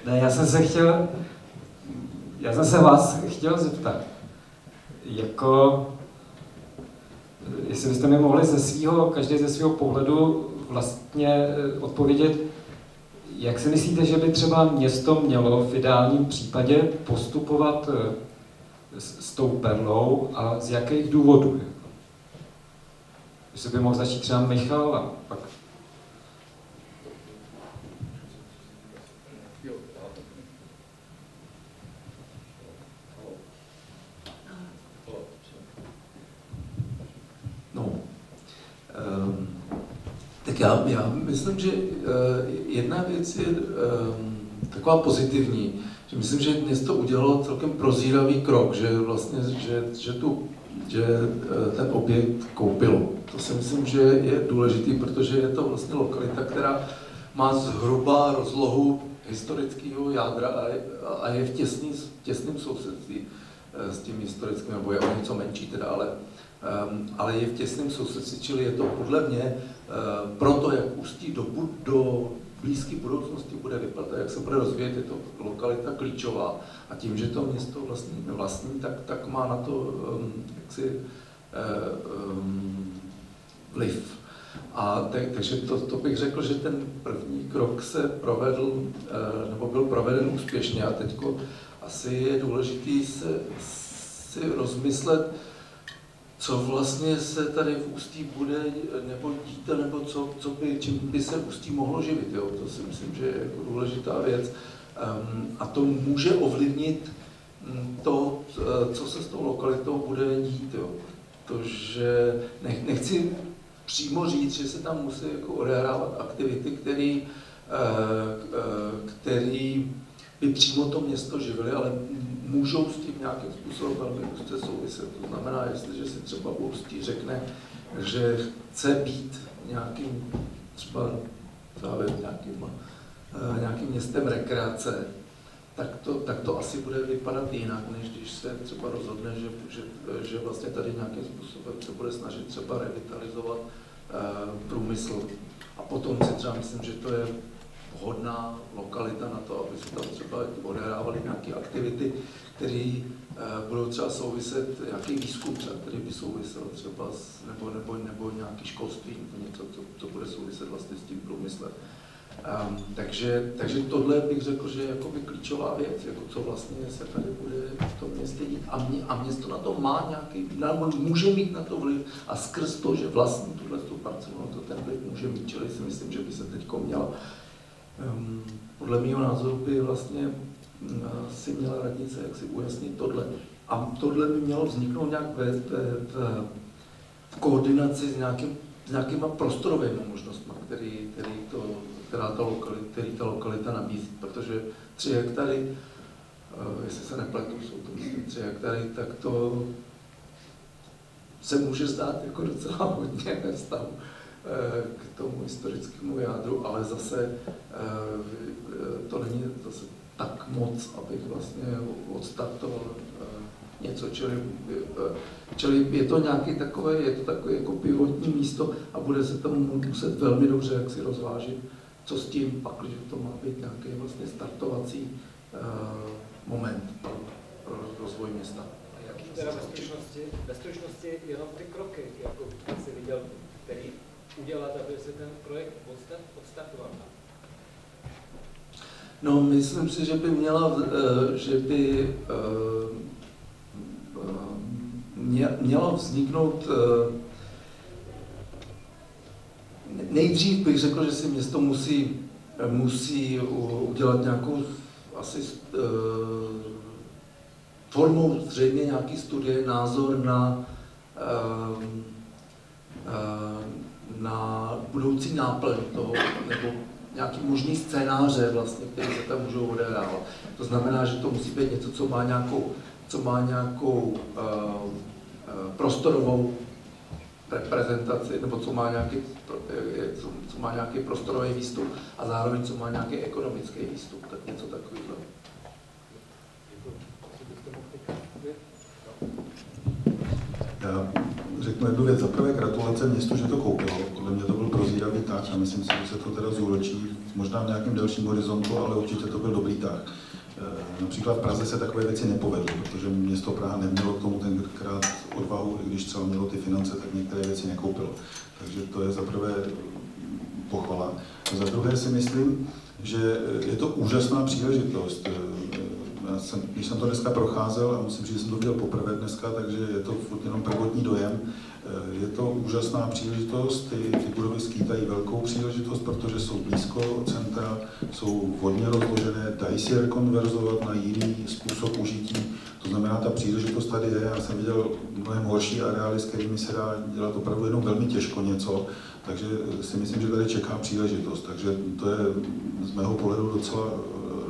Ne, já jsem se vás chtěl zeptat, jako, jestli byste mi mohli každý ze svého pohledu vlastně odpovědět, jak si myslíte, že by třeba město mělo v ideálním případě postupovat s tou perlou a z jakých důvodů? Jestli by mohl začít třeba Michal a pak... Tak já myslím, že jedna věc je taková pozitivní, že myslím, že město udělalo celkem prozíravý krok, že vlastně, že ten objekt koupilo. To si myslím, že je důležitý, protože je to vlastně lokalita, která má zhruba rozlohu historického jádra a je v těsném sousedství s tím historickým, nebo je o něco menší teda, ale je v těsném sousedství, čili je to podle mě proto, jak Ústí do blízké budoucnosti bude vypadat, jak se bude rozvíjet, je to lokalita klíčová a tím, že to město vlastní tak má na to jaksi vliv. Takže to bych řekl, že ten první krok se provedl, nebo byl proveden úspěšně a teď asi je důležitý si rozmyslet, co vlastně se tady v Ústí bude nebo dít, nebo čím by se Ústí mohlo živit. Jo? To si myslím, že je jako důležitá věc. A to může ovlivnit to, co se s tou lokalitou bude dít. Jo? Protože nechci přímo říct, že se tam musí jako odehrávat aktivity, které by přímo to město živily, ale můžou s tím nějakým způsobem velmi úzce souviset. To znamená, jestliže si třeba Ústí řekne, že chce být nějakým, třeba nějakým městem rekreace, tak to asi bude vypadat jinak, než když se třeba rozhodne, že vlastně tady nějakým způsobem se bude snažit třeba revitalizovat průmysl. A potom si třeba myslím, že to je vhodná lokalita na to, aby se tam třeba odehrávaly nějaké aktivity, které budou třeba souviset, nějaký výzkum třeba, který by souvisel třeba nebo nějaký školství, nebo něco, co bude souviset vlastně s tím průmyslem. Takže tohle bych řekl, že je jakoby klíčová věc, jako co vlastně se tady bude v tom městě dít. A město na to má nějaký, může mít na to vliv a skrz to, že vlastní tuhle parcelu, to ten vliv může mít, čili si myslím, že by se teď měla. Podle mého názoru by vlastně si měla radnice jak si ujasnit tohle. A tohle by mělo vzniknout nějak v koordinaci s nějakýma prostorovými možnostmi, který ta lokalita nabízí. Protože 3 hektary, jestli se nepletu, jsou to 3 hektary, tak to se může zdát jako docela hodně ve vztahu k tomu historickému jádru, ale zase to není zase tak moc, abych vlastně odstartoval něco, čili je to nějaké takové, jako pivotní místo a bude se tam muset velmi dobře jak si rozvážit, co s tím pak, že to má být nějaký vlastně startovací moment pro rozvoj města. A jaký teda ve stručnosti jenom ty kroky, jako jsi viděl, který udělat, aby se ten projekt odstartoval? No, myslím si, že by mělo vzniknout, nejdřív bych řekl, že si město musí udělat nějakou asi formou zřejmě nějaký studie, názor na budoucí náplň toho, nebo nějaký možný scénáře, vlastně, které se tam můžou odehrávat. To znamená, že to musí být něco, co má nějakou prostorovou reprezentaci, nebo co má nějaký prostorový výstup a zároveň co má nějaký ekonomický výstup, tak něco takového. Já řeknu jednu věc. Za prvé gratulace městu, že to koupilo. Podle mě to byl prozíravý tah a myslím si, že se to teda zúročí možná v nějakém delším horizontu, ale určitě to byl dobrý tah. Například v Praze se takové věci nepovedly, protože město Praha nemělo k tomu tenkrát odvahu, i když třeba mělo ty finance, tak některé věci nekoupilo. Takže to je za prvé pochvala. A za druhé si myslím, že je to úžasná příležitost. Když jsem to dneska procházel, a musím říct, že jsem to viděl poprvé dneska, takže je to furt jenom prvotní dojem, je to úžasná příležitost, ty budovy skýtají velkou příležitost, protože jsou blízko centra, jsou vhodně rozložené, dají si rekonverzovat na jiný způsob užití. To znamená, ta příležitost tady je. Já jsem viděl mnohem horší areály, s kterými se dá dělat opravdu jenom velmi těžko něco, takže si myslím, že tady čeká příležitost. Takže to je z mého pohledu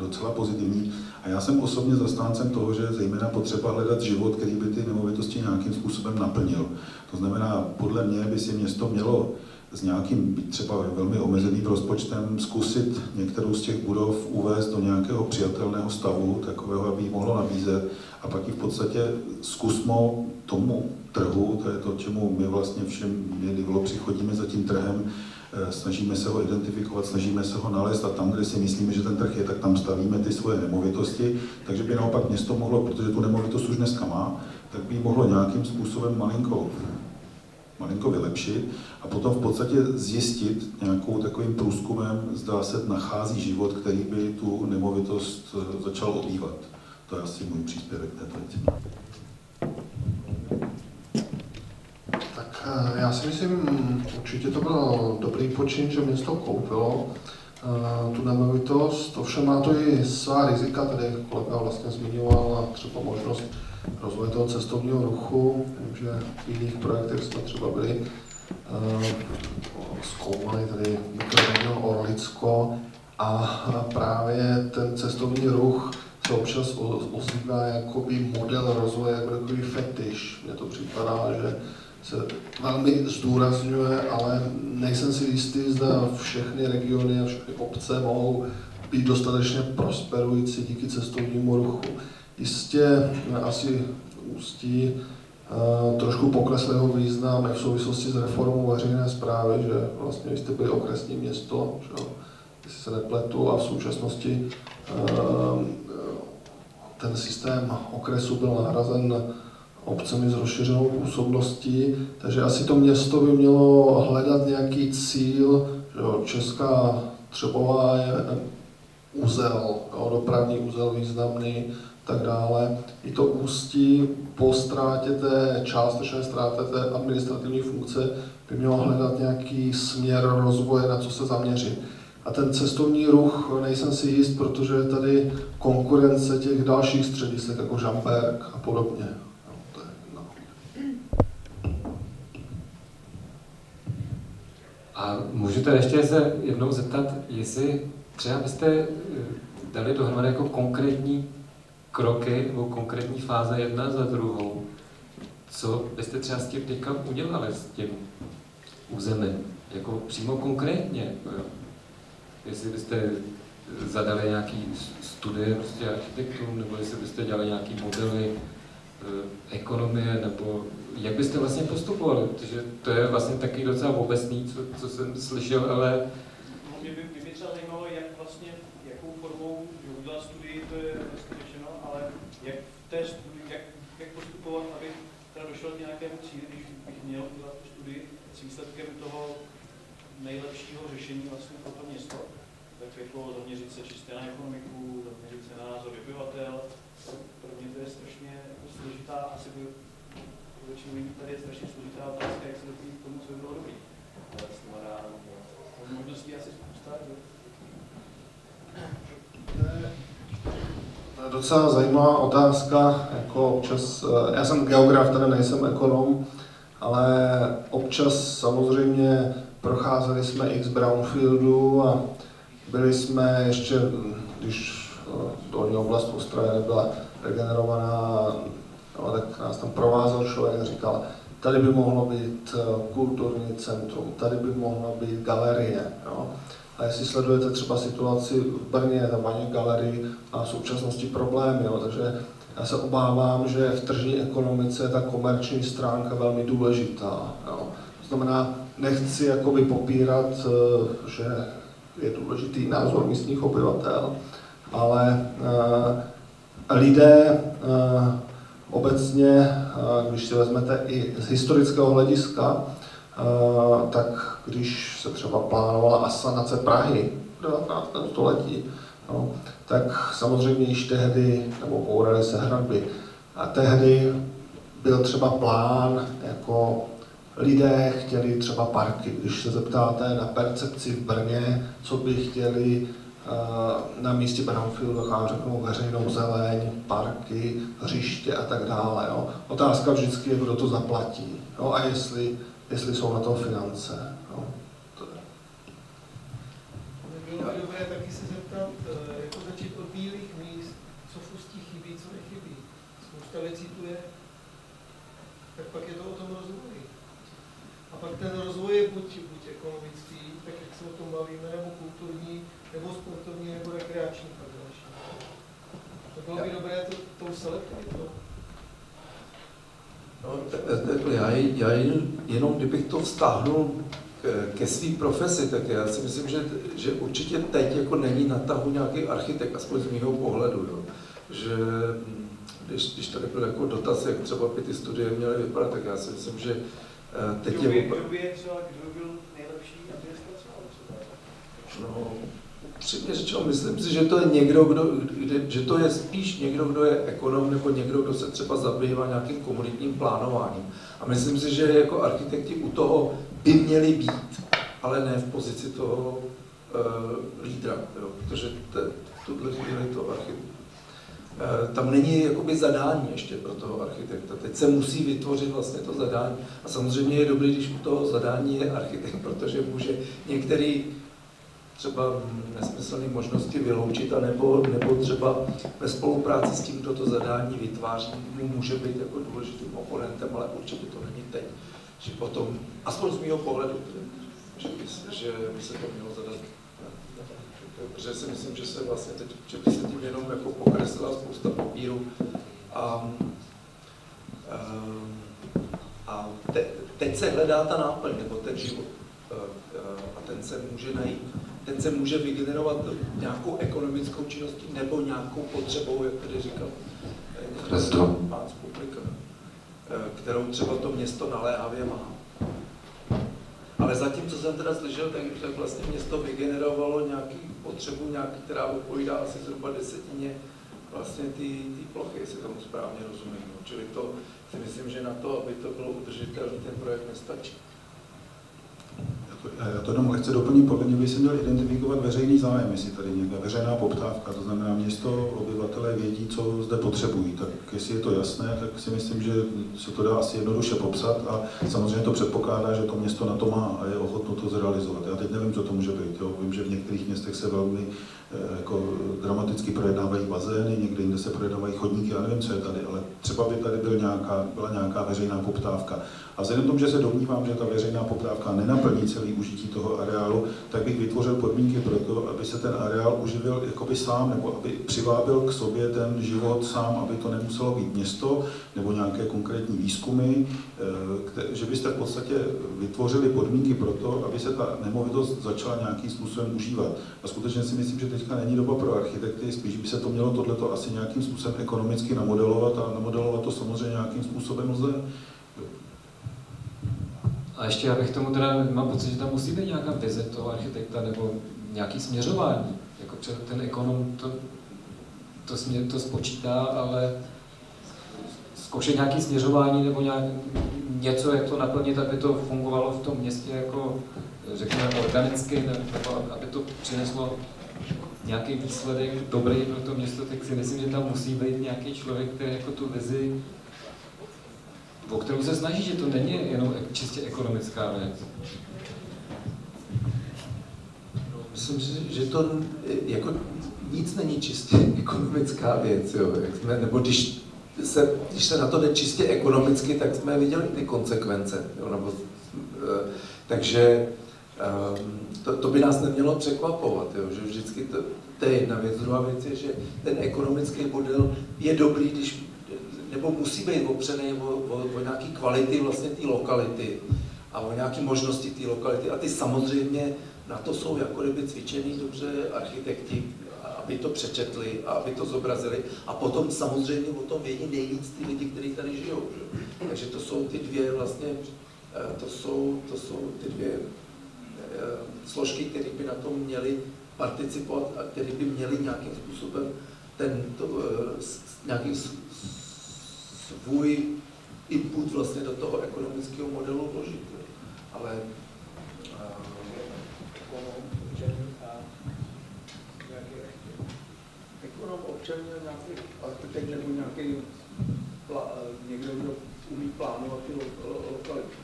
docela pozitivní. A já jsem osobně zastáncem toho, že je zejména potřeba hledat život, který by ty nemovitosti nějakým způsobem naplnil. To znamená, podle mě by si město mělo s nějakým třeba velmi omezeným rozpočtem zkusit některou z těch budov uvést do nějakého přijatelného stavu, takového, aby ji mohlo nabízet, a pak ji v podstatě zkusmo tomu trhu, to je to, čemu my vlastně všem přichodíme za tím trhem, snažíme se ho identifikovat, snažíme se ho nalézt a tam, kde si myslíme, že ten trh je, tak tam stavíme ty svoje nemovitosti, takže by naopak město mohlo, protože tu nemovitost už dneska má, tak by ji mohlo nějakým způsobem malinko vylepšit a potom v podstatě zjistit nějakou takovým průzkumem, zda se nachází život, který by tu nemovitost začal obývat. To je asi můj příspěvek této věci. Tak já si myslím, určitě to byl dobrý počin, že město koupilo tu nemovitost, ovšem má to i svá rizika, tady kolega vlastně zmiňoval třeba možnost rozvoje toho cestovního ruchu, že v jiných projektech jsme třeba byli zkoumali tady mikroregion Orlicko a právě ten cestovní ruch se občas ozývá jakoby model rozvoje, jako takový fetiš. Mně to připadá, že se velmi zdůrazňuje, ale nejsem si jistý, zda všechny regiony a všechny obce mohou být dostatečně prosperující díky cestovnímu ruchu. Jistě asi Ústí trošku poklesl jeho význam v souvislosti s reformou veřejné správy, že vlastně vy jste byli okresní město, že, jestli se nepletu, a v současnosti ten systém okresu byl nahrazen obcemi s rozšířenou působností, takže asi to město by mělo hledat nějaký cíl, že Česká Třebová je uzel, dopravní uzel významný, tak dále. I to Ústí po částečné ztrátě té administrativní funkce by mělo hledat nějaký směr rozvoje, na co se zaměřit. A ten cestovní ruch nejsem si jist, protože je tady konkurence těch dalších středisek, jako Žamberk a podobně. A můžete ještě se jednou zeptat, jestli třeba byste dali dohromady jako konkrétní kroky nebo konkrétní fáze jedna za druhou. Co byste třeba s tím teďka udělali, s tím územím? Jako přímo konkrétně. Jestli byste zadali nějaký studie prostě architektům, nebo jestli byste dělali nějaký modely ekonomie, nebo jak byste vlastně postupovali, protože to je vlastně taky docela obecný, co jsem slyšel, ale... Mě by třeba zajímalo, jak vlastně, jakou formou udělat studii, to je řečeno, ale jak v té studii, jak postupovat, aby teda došel k nějakému cíli, když bych měl udělat tu studii s výsledkem toho nejlepšího řešení vlastně pro to město, tak jako zaměřit se čistě na ekonomiku, zaměřit se na názor obyvatel. Pro mě to je strašně složitá, asi by většinou tady je strašně složitá otázka, jak se dopít k tomu, co by bylo dobrý. Ale s těma dánů. Možností asi spousta. To je docela zajímavá otázka, jako občas, já jsem geograf, tady nejsem ekonom, ale občas samozřejmě procházeli jsme x brownfieldů a byli jsme ještě, když dolní oblast Ostravy nebyla regenerovaná, no, tak nás tam provázel člověk a říkal, tady by mohlo být kulturní centrum, tady by mohla být galerie. Jo. A jestli sledujete třeba situaci v Brně, tam ani galerii a v současnosti problémy, jo, takže Já se obávám, že v tržní ekonomice je ta komerční stránka velmi důležitá. Jo. To znamená, nechci jakoby popírat, že je důležitý názor místních obyvatel, ale lidé obecně, když si vezmete i z historického hlediska, tak když se třeba plánovala asanace Prahy v 19. století, no, tak samozřejmě již tehdy, nebo bouraly se hradby, a tehdy byl třeba plán, jako lidé chtěli třeba parky. Když se zeptáte na percepci v Brně, co by chtěli na místě brownfieldu, tak řeknou veřejnou zeleň, parky, hřiště a tak dále. Jo. Otázka vždycky je, kdo to zaplatí, jo, a jestli jsou na to finance. Jo. Bylo by dobré taky se zeptat, jako začít od bílých míst, co v Ústí chybí, co nechybí. Spousta věcí tu je, tak pak je to o tom rozvoji. A pak ten rozvoj je buď ekonomický, tak jak se o tom bavíme, nebo kulturní, nebo sportovní, nebo rekreační. To bylo by dobré tou selektivitou. No, já jenom kdybych to vztáhnul ke své profesi, tak já si myslím, že určitě teď jako není na tahu nějaký architekt, aspoň z mého pohledu. Jo. Že když tady byl jako dotaz, jak třeba by ty studie měly vypadat, tak já si myslím, že teď je... Kdo by byl nejlepší administrator třeba? No, upřímně řečeno, myslím si, že to je někdo, že to je spíš někdo, kdo je ekonom, nebo někdo, kdo se třeba zabývá nějakým komunitním plánováním. A myslím si, že jako architekti u toho by měli být, ale ne v pozici toho lídra, jo, protože v tuhle chvíli to architekt. Tam není jakoby zadání ještě pro toho architekta. Teď se musí vytvořit vlastně to zadání. A samozřejmě je dobré, když u toho zadání je architekt, protože může některý třeba nesmyslné možnosti vyloučit, nebo třeba ve spolupráci s tím, kdo to zadání vytváří, mu může být jako důležitým oponentem, ale určitě to není teď. Že potom, aspoň z mého pohledu, že by se to mělo zadat. Protože si myslím, že se vlastně teď, že by se tím jenom jako pokreslila spousta papíru a teď se hledá ta náplň, nebo ten život. A ten se může najít. Ten se může vygenerovat nějakou ekonomickou činností nebo nějakou potřebou, jak tady říkal pán z publika, kterou třeba to město naléhavě má. Ale zatím, co jsem teda slyšel, tak vlastně město vygenerovalo nějaký potřebu, která odpovídá asi zhruba 10 vlastně ty plochy, jestli tomu správně rozumím. Čili to si myslím, že na to, aby to bylo udržitelný, ten projekt nestačí. Já to jenom lehce doplním, podle mě by se měl identifikovat veřejný zájem, jestli tady nějaká veřejná poptávka, to znamená město, obyvatelé vědí, co zde potřebují, tak jestli je to jasné, tak si myslím, že se to dá asi jednoduše popsat a samozřejmě to předpokládá, že to město na to má a je ochotno to zrealizovat. Já teď nevím, co to může být, jo. Vím, že v některých městech se velmi jako dramaticky projednávají bazény, někde jinde se projednávají chodníky, já nevím, co je tady, ale třeba by tady byla nějaká veřejná poptávka. A vzhledem k tomu, že se domnívám, že ta veřejná poptávka nenaplní celý užití toho areálu, tak bych vytvořil podmínky pro to, aby se ten areál uživil jakoby sám, nebo aby přivábil k sobě ten život sám, aby to nemuselo být město nebo nějaké konkrétní výzkumy, že byste v podstatě vytvořili podmínky pro to, aby se ta nemovitost začala nějakým způsobem užívat. A skutečně si myslím, že teďka není doba pro architekty, spíš by se to mělo tohleto asi nějakým způsobem ekonomicky namodelovat a namodelovat to samozřejmě nějakým způsobem lze. A ještě já bych tomu teda, mám pocit, že tam musí být nějaká vize toho architekta nebo nějaký směřování. Jako ten ekonom to spočítá, ale zkoušet nějaké směřování nebo něco, jak to naplnit, aby to fungovalo v tom městě jako, řekněme, organicky, nebo aby to přineslo nějaký výsledek dobrý pro to město, tak si myslím, že tam musí být nějaký člověk, který jako tu vizi, o kterou se snaží, že to není jenom čistě ekonomická věc. Myslím, že to jako nic není čistě ekonomická věc, jo. Nebo když se na to jde čistě ekonomicky, tak jsme viděli ty konsekvence. Jo, takže to by nás nemělo překvapovat, jo, že vždycky to je jedna věc. Druhá věc je, že ten ekonomický model je dobrý, když nebo musí být opřený o nějaké kvality vlastně té lokality a o nějaké možnosti té lokality. A ty samozřejmě na to jsou jako kdyby cvičený dobře architekti, aby to přečetli a aby to zobrazili. A potom samozřejmě o tom vědí nejvíc ty lidi, kteří tady žijou. Že? Takže to jsou ty dvě vlastně, to jsou ty dvě složky, které by na tom měly participovat a které by měly nějakým způsobem nějaký svůj input vlastně do toho ekonomického modelu vložit. Ale ekonom, občan, nějaký architekt nebo nějaký někdo, kdo umí plánovat ty lokality.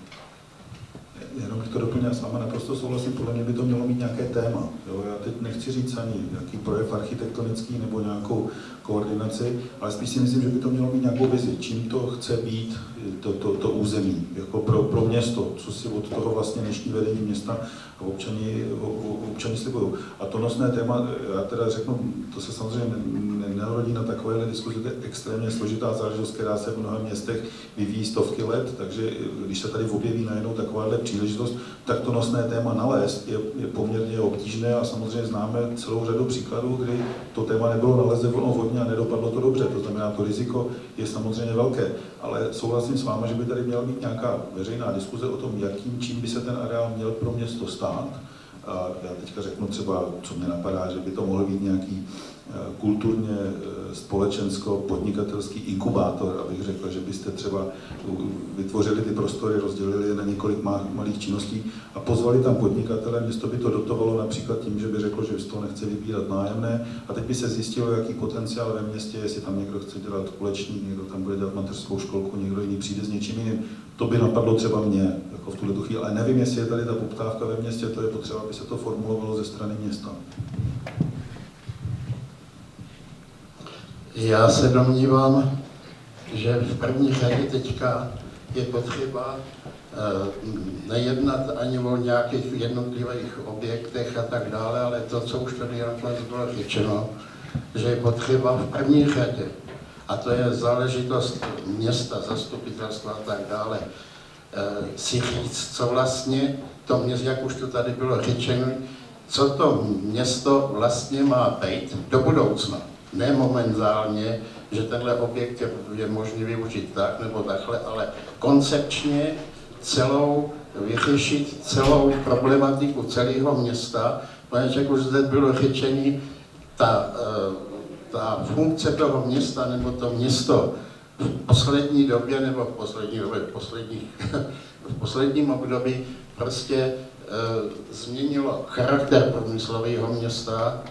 Jenom bych to doplnil, já s váma naprosto souhlasím, podle mě by to mělo mít nějaké téma. Jo? Já teď nechci říct ani nějaký projev architektonický nebo nějakou koordinaci, ale spíš si myslím, že by to mělo mít nějakou vizi, čím to chce být to území, jako pro město, co si od toho vlastně dnešní vedení města a občani slibují. A to nosné téma, já teda řeknu, to se samozřejmě nerodí na takovéhle diskuzi, to je extrémně složitá záležitost, která se v mnoha městech vyvíjí stovky let, takže když se tady objeví najednou takováhle příležitost, tak to nosné téma nalézt je poměrně obtížné a samozřejmě známe celou řadu příkladů, kdy to téma nebylo nalezeno vhodně a nedopadlo to dobře, to znamená, to riziko je samozřejmě velké, ale souhlasím s vámi, že by tady měla být nějaká veřejná diskuze o tom, čím by se ten areál měl pro město stát. A já teďka řeknu třeba, co mě napadá, že by to mohl být nějaký kulturně společensko-podnikatelský inkubátor, abych řekl, že byste třeba vytvořili ty prostory, rozdělili je na několik malých činností a pozvali tam podnikatele, město by to dotovalo například tím, že by řeklo, že z toho nechce vybírat nájemné a teď by se zjistilo, jaký potenciál ve městě, jestli tam někdo chce dělat kulečník, někdo tam bude dělat mateřskou školku, někdo jiný přijde s něčím jiným. To by napadlo třeba mě, jako v tuhle chvíli, ale nevím, jestli je tady ta poptávka ve městě, to je potřeba, aby se to formulovalo ze strany města. Já se domnívám, že v první řadě teďka je potřeba nejednat ani o nějakých jednotlivých objektech a tak dále, ale to, co už tady nakonec bylo řečeno, že je potřeba v první řadě, a to je záležitost města, zastupitelstva a tak dále, si říct, co vlastně to město, jak už to tady bylo řečeno, co to město vlastně má být do budoucna. Ne momentálně, že tenhle objekt je možný využít tak nebo takhle, ale koncepčně vyřešit celou problematiku celého města, protože jak už zde bylo řečeno, ta funkce toho města nebo to město v poslední době nebo v posledním období prostě změnilo charakter průmyslového města,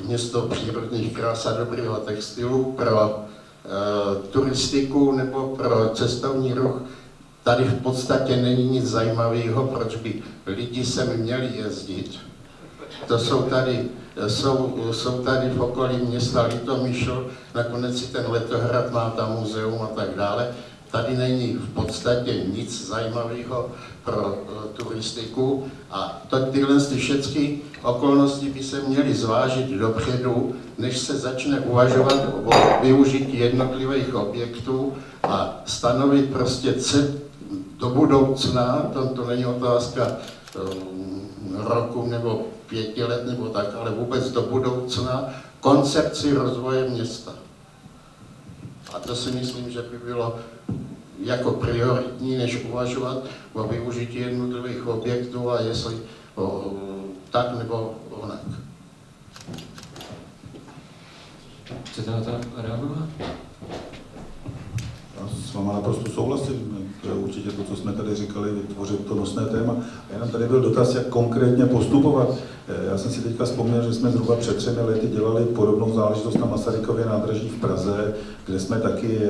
město přírodních krás a dobrého textilu pro turistiku nebo pro cestovní ruch. Tady v podstatě není nic zajímavého, proč by lidi sem měli jezdit. To jsou tady v okolí města Litomyšl, nakonec si ten Letohrad má tam muzeum a tak dále. Tady není v podstatě nic zajímavého pro turistiku a tyhle všechny okolnosti by se měly zvážit dopředu, než se začne uvažovat o využití jednotlivých objektů a stanovit prostě do budoucna, to není otázka roku nebo 5 let nebo tak, ale vůbec do budoucna, koncepci rozvoje města. A to si myslím, že by bylo jako prioritní, než uvažovat o využití jednotlivých objektů a jestli tak nebo onak. Chcete na to reagovat? Já s váma naprosto souhlasím. Určitě to, co jsme tady říkali, vytvořit to nosné téma. A jenom tady byl dotaz, jak konkrétně postupovat. Já jsem si teďka vzpomněl, že jsme zhruba před 3 lety dělali podobnou záležitost na Masarykově nádraží v Praze, kde jsme taky,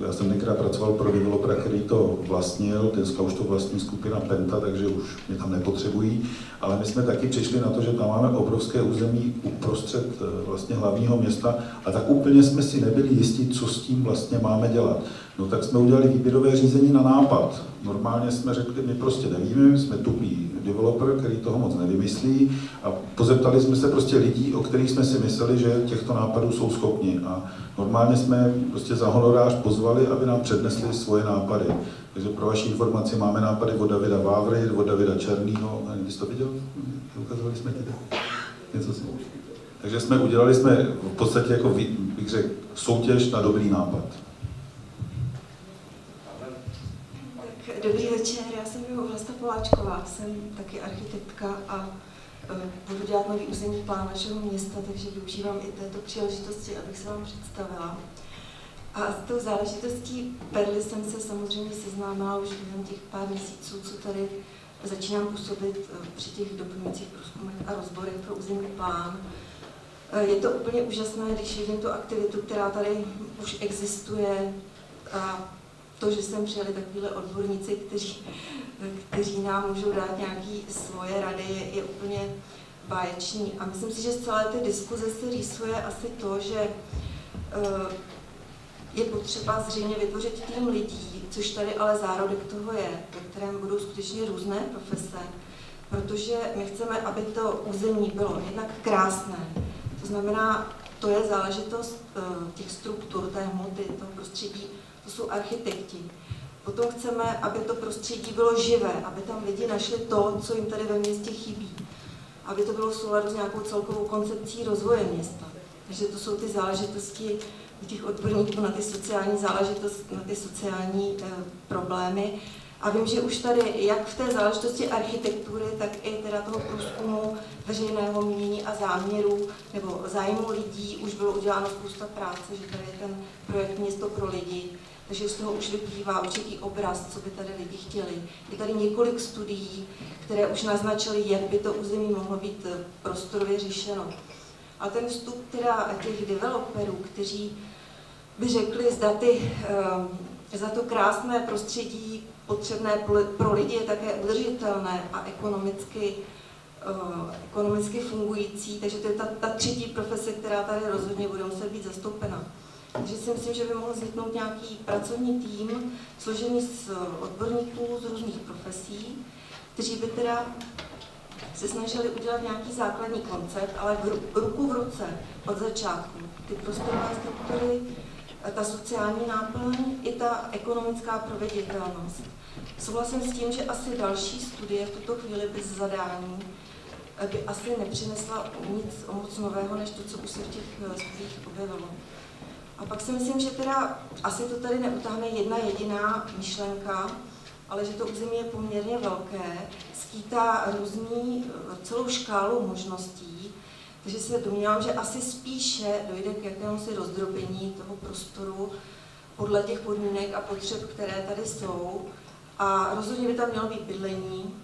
já jsem tenkrát pracoval pro developera, který to vlastnil, dneska už to vlastní skupina Penta, takže už mě tam nepotřebují, ale my jsme taky přišli na to, že tam máme obrovské území uprostřed vlastně hlavního města a tak úplně jsme si nebyli jistí, co s tím vlastně máme dělat. No tak jsme udělali výběrové řízení na nápad. Normálně jsme řekli, my prostě nevíme, jsme tupý developer, který toho moc nevymyslí a pozeptali jsme se prostě lidí, o kterých jsme si mysleli, že těchto nápadů jsou schopni a normálně jsme prostě za honorář pozvali, aby nám přednesli svoje nápady. Takže pro vaši informaci máme nápady od Davida Vávry, od Davida Černýho, nevím, jsi to viděl? Ukazovali jsme ti něco si. Takže udělali jsme v podstatě jako, bych řekl, soutěž na dobrý nápad. Dobrý večer, já jsem Vlasta Poláčková, jsem taky architektka a budu dělat nový územní plán našeho města, takže využívám i této příležitosti, abych se vám představila. A s tou záležitostí Perly jsem se samozřejmě seznámila už během těch pár měsíců, co tady začínám působit při těch doplňujících průzkumech a rozborech pro územní plán. Je to úplně úžasné, když vidím tu aktivitu, která tady už existuje a to, že sem přijeli takovýhle odborníci, kteří nám můžou dát nějaké svoje rady, je úplně báječný. A myslím si, že z celé té diskuze se rýsuje asi to, že je potřeba zřejmě vytvořit tým lidí, což tady ale zárodek toho je, ve kterém budou skutečně různé profese, protože my chceme, aby to území bylo jednak krásné. To znamená, to je záležitost těch struktur, té hmoty, toho prostředí, to jsou architekti. Potom chceme, aby to prostředí bylo živé, aby tam lidi našli to, co jim tady ve městě chybí. Aby to bylo v souladu s nějakou celkovou koncepcí rozvoje města. Takže to jsou ty záležitosti těch odborníků na ty sociální záležitosti, na ty sociální problémy. A vím, že už tady, jak v té záležitosti architektury, tak i teda toho průzkumu veřejného mínění a záměrů nebo zájmu lidí už bylo uděláno spousta práce, že tady je ten projekt Město pro lidi. Takže z toho už vyplývá určitý obraz, co by tady lidi chtěli. Je tady několik studií, které už naznačily, jak by to území mohlo být prostorově řešeno. A ten vstup teda těch developerů, kteří by řekli, zda to krásné prostředí potřebné pro lidi je také udržitelné a ekonomicky fungující, takže to je ta třetí profese, která tady rozhodně bude muset být zastoupena. Takže si myslím, že by mohl vzniknout nějaký pracovní tým, složený z odborníků z různých profesí, kteří by teda se snažili udělat nějaký základní koncept, ale ruku v ruce od začátku. Ty prostorové struktury, ta sociální náplň i ta ekonomická proveditelnost. Souhlasím s tím, že asi další studie v tuto chvíli bez zadání by asi nepřinesla nic moc nového, než to, co už se v těch studiích objevilo. A pak si myslím, že teda asi to tady neutáhne jedna jediná myšlenka, ale že to území je poměrně velké, skýtá celou škálu možností, takže se domnívám, že asi spíše dojde k jakémusi rozdrobení toho prostoru podle těch podmínek a potřeb, které tady jsou. A rozhodně by tam mělo být bydlení.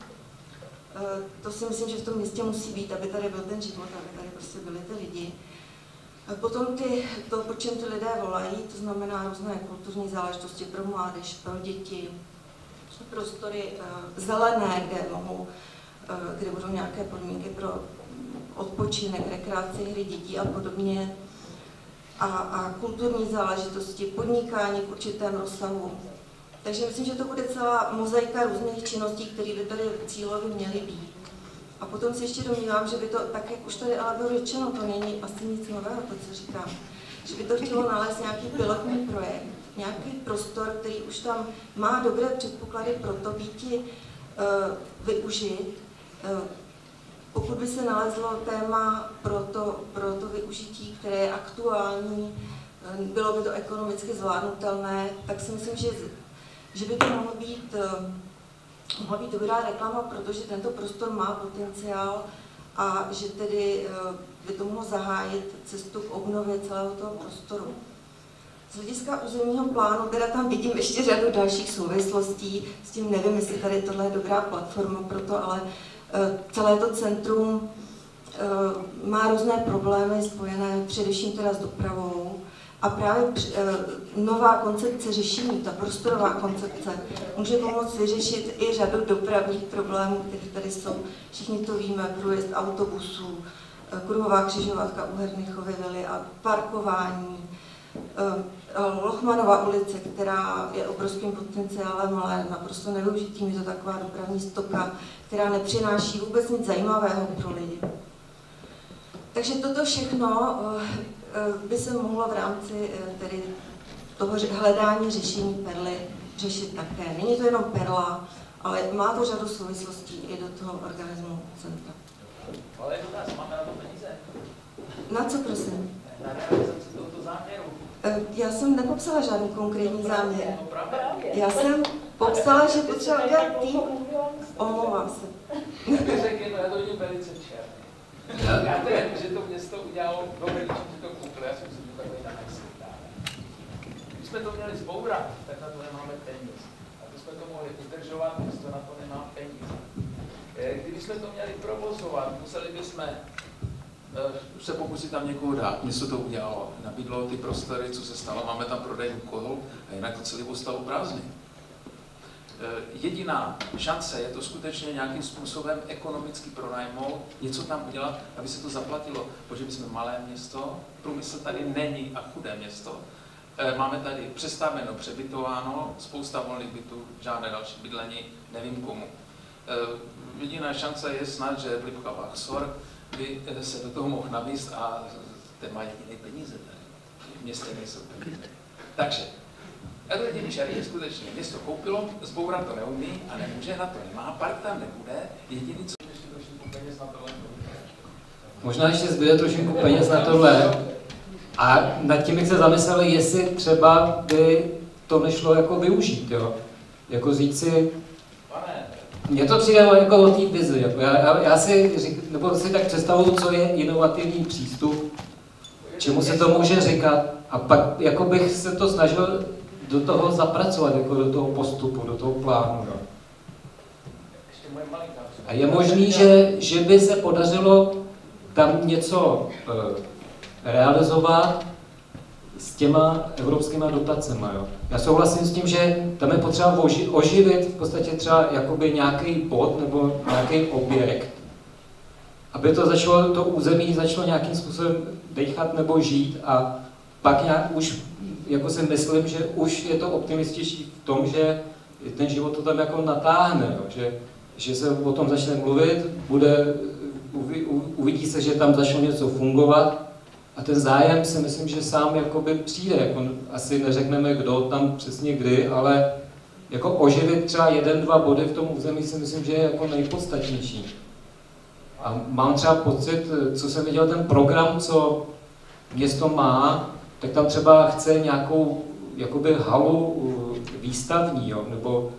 To si myslím, že v tom městě musí být, aby tady byl ten život, aby tady prostě byli ty lidi. Potom to, po čem ty lidé volají, to znamená různé kulturní záležitosti pro mládež, pro děti, prostory zelené, kde budou nějaké podmínky pro odpočinek, rekreaci, hry dětí a podobně. A kulturní záležitosti, podnikání v určitém rozsahu. Takže myslím, že to bude celá mozaika různých činností, které by tady cílově měly být. A potom si ještě domnívám, že by to, tak jak už tady ale bylo řečeno, to není asi nic nového, to, co říkám, že by to chtělo nalézt nějaký pilotní projekt, nějaký prostor, který už tam má dobré předpoklady pro to býti využit. Pokud by se nalezlo téma pro to využití, které je aktuální, bylo by to ekonomicky zvládnutelné, tak si myslím, že by to mohla být dobrá reklama, protože tento prostor má potenciál a že tedy by to mohlo zahájit cestu k obnově celého toho prostoru. Z hlediska územního plánu, teda tam vidím ještě řadu dalších souvislostí, s tím nevím, jestli tady tohle je dobrá platforma pro to, ale celé to centrum má různé problémy spojené především teda s dopravou a právě nová koncepce řešení, ta prostorová koncepce, může pomoct vyřešit i řadu dopravních problémů, které tady jsou. Všichni to víme, průjezd autobusů, kruhová křižovatka u Hernichovy vily a parkování, Lochmanova ulice, která je obrovským potenciálem, ale naprosto nevyužitým, je to taková dopravní stoka, která nepřináší vůbec nic zajímavého pro lidi. Takže toto všechno by se mohlo v rámci tedy toho hledání řešení perly řešit také. Není to jenom perla, ale má to řadu souvislostí i do toho organismu centra. Ale máme na to peníze. Na co prosím? Na realizaci tohoto záměru. Já jsem nepopsala žádný konkrétní záměr. Já jsem popsala, že potřeba udělat tým. Omlouvám se. Já to vidím velice černě. Já vím, že to město udělalo dobrý, že to koupili, já jsem si to takový náhlasný. Když jsme to měli zbourat, tak na to nemáme peníze. Aby jsme to mohli udržovat, město na to nemá peníze. Kdybychom to měli provozovat, museli bychom se pokusit tam někoho dát. Město to udělalo, nabídlo ty prostory, co se stalo, máme tam prodejnu kol a jinak to celé ostalo prázdný. Jediná šance je to skutečně nějakým způsobem ekonomicky pronajmout, něco tam udělat, aby se to zaplatilo, protože my jsme malé město, průmysl tady není a chudé město. Máme tady přestavěno, přebytováno, spousta volných bytů, žádné další bydlení, nevím komu. Jediná šance je snad, že Lipka Baxor by se do toho mohl navíst a ten má jediné peníze tady. V městě nejsou peníze. Takže jediný šary je skutečně město koupilo, zbourat to neumí a nemůže, na to nemá, park tam nebude, jediný co ještě trošku peněz na tohle. Možná ještě zbyde trošku peněz na tohle. A nad tím bych se zamyslel, jestli třeba by to nešlo jako využít, jo? Jako říct si, mně to přijde jako o té vizi, jako já si nebo si tak představuju, co je inovativní přístup, čemu se to může říkat, a pak jako bych se to snažil do toho zapracovat, jako do toho postupu, do toho plánu. Jo? A je možný, že by se podařilo tam něco realizovat s těma evropskýma dotacemi. Jo. Já souhlasím s tím, že tam je potřeba oživit v podstatě třeba jakoby nějaký bod nebo nějaký objekt, aby to území začalo nějakým způsobem dechat nebo žít, a pak nějak už jako si myslím, že už je to optimističtější v tom, že ten život to tam jako natáhne, jo. Že se o tom začne mluvit, uvidí se, že tam začalo něco fungovat, a ten zájem si myslím, že sám jakoby přijde. Jako asi neřekneme, kdo tam přesně kdy, ale jako oživit třeba 1-2 body v tom území si myslím, že je jako nejpodstatnější. A mám třeba pocit, co jsem viděl, ten program, co město má, tak tam třeba chce nějakou jakoby halu výstavní, jo, nebo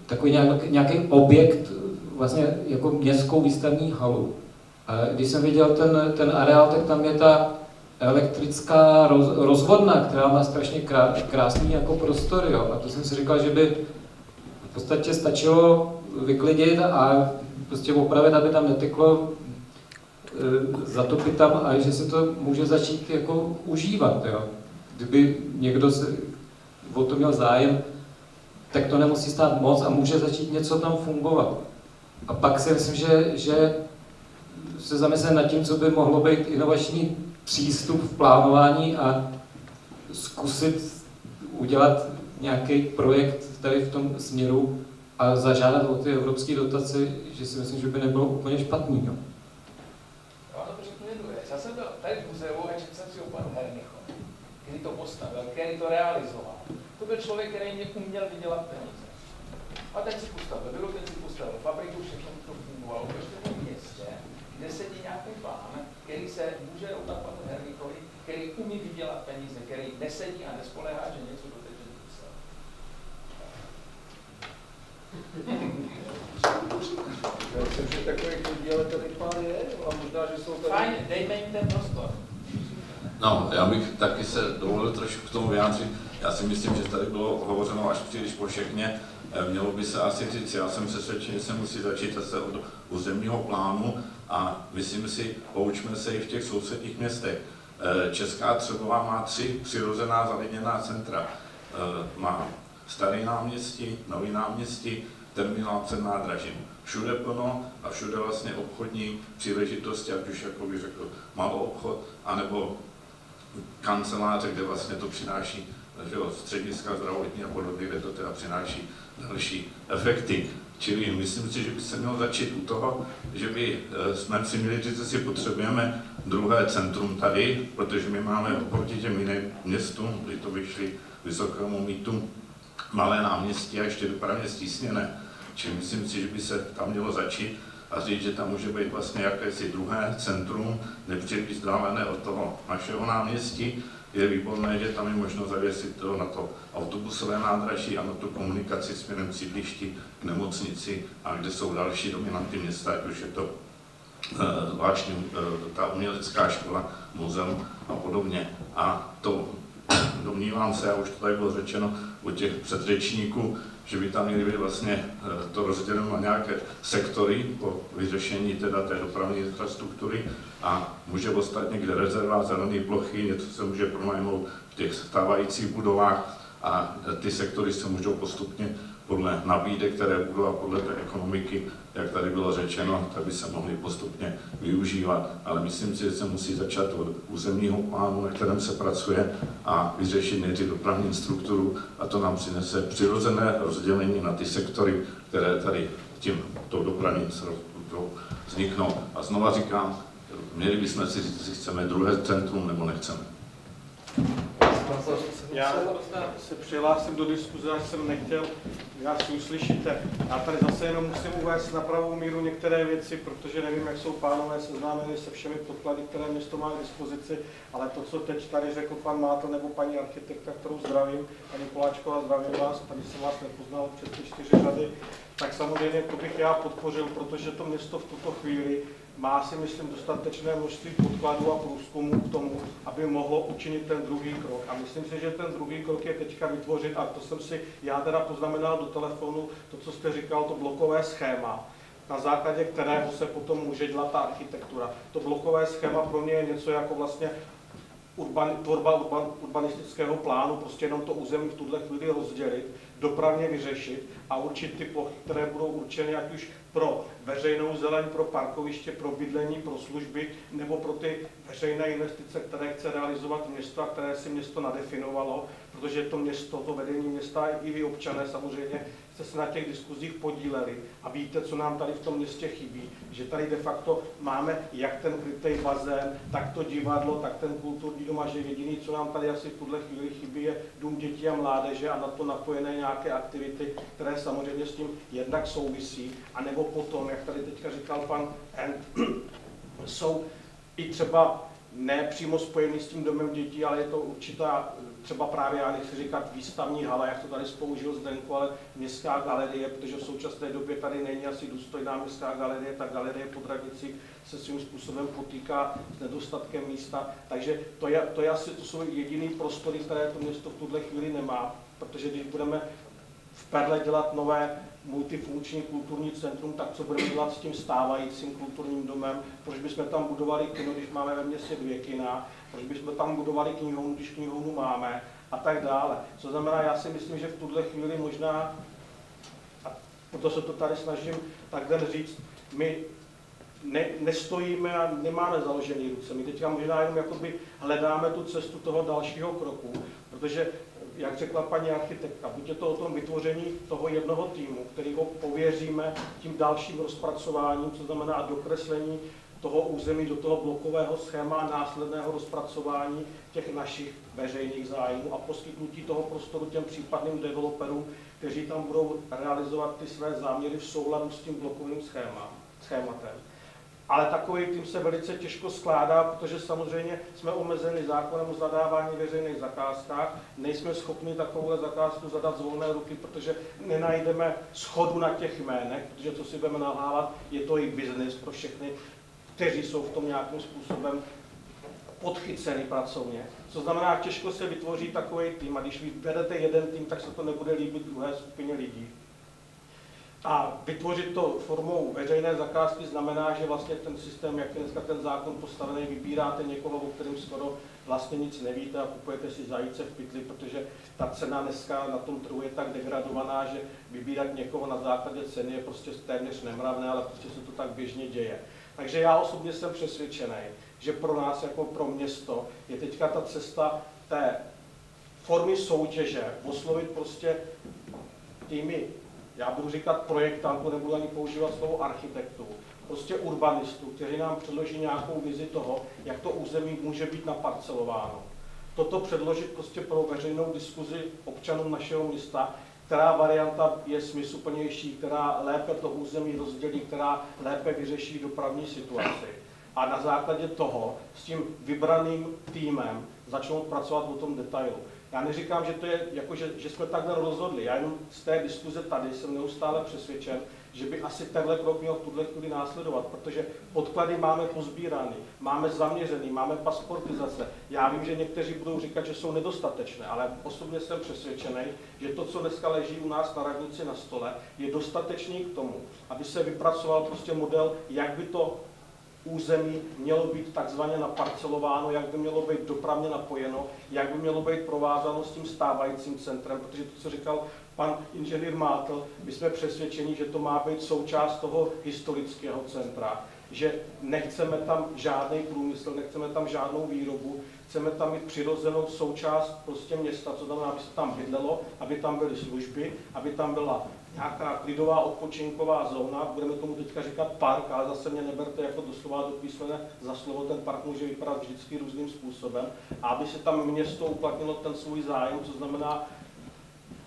takový nějaký objekt, vlastně jako městskou výstavní halu. A když jsem viděl ten areál, tak tam je ta elektrická rozvodna, která má strašně krásný jako prostor, jo. A to jsem si říkal, že by v podstatě stačilo vyklidit a prostě opravit, aby tam neteklo, zatopit tam, a že se to může začít jako užívat, jo. Kdyby někdo o to měl zájem, tak to nemusí stát moc a může začít něco tam fungovat. A pak si myslím, že se zamyslet nad tím, co by mohlo být inovační přístup v plánování a zkusit udělat nějaký projekt tady v tom směru a zažádat o ty evropské dotace, že si myslím, že by nebylo úplně špatný. Jo. Já to řeknu jednu věc. Já jsem byl tady v muzeu a četl jsem si o panu Hernichovi, který to postavil, který to realizoval. To byl člověk, který uměl vydělat peníze. A ten si postavil fabriku, všechno to fungovalo v městě, kde sedí nějaký pán, který se může rovnat panu Herníkovi, který umí vydělat peníze, který nesedí a nespoléhá, že něco doteče do Bruselu. Já myslím, že takových lidí, ale tady pán je, a možná, že jsou tady... Fajn, dejme jim ten prostor. No, já bych taky se dovolil trošku k tomu vyjádřit. Já si myslím, že tady bylo hovořeno až příliš povšechně. Mělo by se asi říct, já jsem přesvědčen, že se musí začít zase od územního plánu a myslím si, poučme se i v těch sousedních městech. Česká Třebová má 3 přirozená zalidněná centra. Má Staré náměstí, Nový náměstí, terminál před nádražím. Všude plno a všude vlastně obchodní příležitosti, ať už, jako bych řekl, malou obchod, anebo kanceláře, kde vlastně to přináší, že jo, střediska zdravotní a podobně, kde to teda přináší další efekty. Čili myslím si, že by se mělo začít u toho, že by jsme si měli říct, že si potřebujeme druhé centrum tady, protože my máme oproti těm jiným městům, kdy to vyšli vysokému mýtu, malé náměstí a ještě dopravně stísněné. Čili myslím si, že by se tam mělo začít a říct, že tam může být vlastně jakési druhé centrum, nepříliš vzdálené od toho našeho náměstí. Je výborné, že tam je možno zavěsit to na to autobusové nádraží a na tu komunikaci směrem k sídlišti, k nemocnici a kde jsou další dominanty města, ať už je to zvláštní ta umělecká škola, muzeum a podobně. A to domnívám se, a už to tady bylo řečeno od těch předřečníků, že by tam měly být vlastně to rozděleno na nějaké sektory po vyřešení teda té dopravní infrastruktury a může ostat někde rezerva, zelené plochy, něco se může pronajmout v těch stávajících budovách a ty sektory se můžou postupně podle nabídek, které budou a podle té ekonomiky, jak tady bylo řečeno, tak by se mohly postupně využívat. Ale myslím si, že se musí začít od územního plánu, na kterém se pracuje a vyřešit nejdřív dopravní strukturu a to nám přinese přirozené rozdělení na ty sektory, které tady tou dopravní strukturou vzniknou. A znova říkám, měli bychom si říct, jestli chceme druhé centrum nebo nechceme. Já se přihlásím do diskuze, až jsem nechtěl, já si uslyšíte. Já tady zase jenom musím uvést na pravou míru některé věci, protože nevím, jak jsou pánové seznámeni se všemi podklady, které město má k dispozici, ale to, co teď tady řekl pan Mátl nebo paní architektka, kterou zdravím, paní Poláčková, zdravím vás, tady jsem vás nepoznal přes ty 4 řady, tak samozřejmě to bych já podpořil, protože to město v tuto chvíli má si myslím dostatečné množství podkladů a průzkumů k tomu, aby mohlo učinit ten druhý krok. A myslím si, že ten druhý krok je teďka vytvořit, a to jsem si já teda poznamenal do telefonu, to, co jste říkal, to blokové schéma, na základě kterého se potom může dělat ta architektura. To blokové schéma pro mě je něco jako vlastně tvorba urbanistického plánu, prostě jenom to území v tuhle chvíli rozdělit, dopravně vyřešit a určit ty plochy, které budou určeny ať už pro veřejnou zeleň, pro parkoviště, pro bydlení, pro služby, nebo pro ty veřejné investice, které chce realizovat město a které si město nadefinovalo, protože to město, to vedení města i vy občané samozřejmě jste se na těch diskuzích podíleli a víte, co nám tady v tom městě chybí, že tady de facto máme jak ten krytej bazén, tak to divadlo, tak ten kulturní dům a že jediný, co nám tady asi v tuhle chvíli chybí, je dům dětí a mládeže a na to napojené nějaké aktivity, které samozřejmě s tím jednak souvisí, anebo potom, jak tady teďka říkal pan End, jsou i třeba ne přímo spojený s tím domem dětí, ale je to určitá, třeba právě, já nechci říkat výstavní hala, jak to tady spoužil Zdenko, ale městská galerie, protože v současné době tady není asi důstojná městská galerie, ta galerie pod radnicí se svým způsobem potýká s nedostatkem místa, takže to jsou jediný prostory, které to město v tuhle chvíli nemá, protože když budeme v Perle dělat nové multifunkční kulturní centrum, tak co budeme dělat s tím stávajícím kulturním domem, proč bychom tam budovali kino, když máme ve městě 2 kina, proč bychom tam budovali knihovnu, když knihovnu máme a tak dále. Co znamená, já si myslím, že v tuhle chvíli možná, a proto se to tady snažím takhle říct, my nestojíme a nemáme založené ruce. My teďka možná jenom jakoby hledáme tu cestu toho dalšího kroku, protože jak řekla paní architektka, buď je to o tom vytvoření toho jednoho týmu, který ho pověříme tím dalším rozpracováním, co znamená dokreslení toho území do toho blokového schéma a následného rozpracování těch našich veřejných zájmů a poskytnutí toho prostoru těm případným developerům, kteří tam budou realizovat ty své záměry v souladu s tím blokovým schématem. Ale takový tým se velice těžko skládá, protože samozřejmě jsme omezeni zákonem o zadávání veřejných zakázkách. Nejsme schopni takovouhle zakázku zadat z volné ruky, protože nenajdeme shodu na těch jménech, protože co si budeme nalhávat, je to i biznis pro všechny, kteří jsou v tom nějakým způsobem podchycený pracovně. Co znamená, těžko se vytvoří takový tým a když vy vedete jeden tým, tak se to nebude líbit druhé skupině lidí. A vytvořit to formou veřejné zakázky znamená, že vlastně ten systém, jak je dneska ten zákon postavený, vybíráte někoho, o kterém skoro vlastně nic nevíte a kupujete si zajíce v pytli, protože ta cena dneska na tom trhu je tak degradovaná, že vybírat někoho na základě ceny je prostě téměř nemravné, ale prostě se to tak běžně děje. Takže já osobně jsem přesvědčený, že pro nás jako pro město je teďka ta cesta té formy soutěže, oslovit prostě týmy, já budu říkat projektantů, nebudu ani používat slovo architektů, prostě urbanistů, kteří nám předloží nějakou vizi toho, jak to území může být naparcelováno. Toto předložit prostě pro veřejnou diskuzi občanům našeho města, která varianta je smysluplnější, která lépe to území rozdělí, která lépe vyřeší dopravní situaci. A na základě toho s tím vybraným týmem začnou pracovat o tom detailu. Já neříkám, že to je jako, že jsme takhle rozhodli. Já jenom z té diskuze tady jsem neustále přesvědčen, že by asi tenhle krok měl v tuhle chvíli následovat, protože podklady máme pozbíraný, máme zaměřený, máme pasportizace. Já vím, že někteří budou říkat, že jsou nedostatečné, ale osobně jsem přesvědčený, že to, co dneska leží u nás na radnici na stole, je dostatečný k tomu, aby se vypracoval prostě model, jak by to území mělo být takzvaně naparcelováno, jak by mělo být dopravně napojeno, jak by mělo být provázáno s tím stávajícím centrem, protože to, co říkal pan inženýr Mátl, my jsme přesvědčeni, že to má být součást toho historického centra, že nechceme tam žádný průmysl, nechceme tam žádnou výrobu, chceme tam mít přirozenou součást prostě města, co znamená, aby se tam bydlelo, aby tam byly služby, aby tam byla nějaká klidová odpočinková zóna, budeme tomu teďka říkat park, ale zase mě neberte jako doslova do písmene za slovo, ten park může vypadat vždycky různým způsobem, a aby se tam město uplatnilo ten svůj zájem, co znamená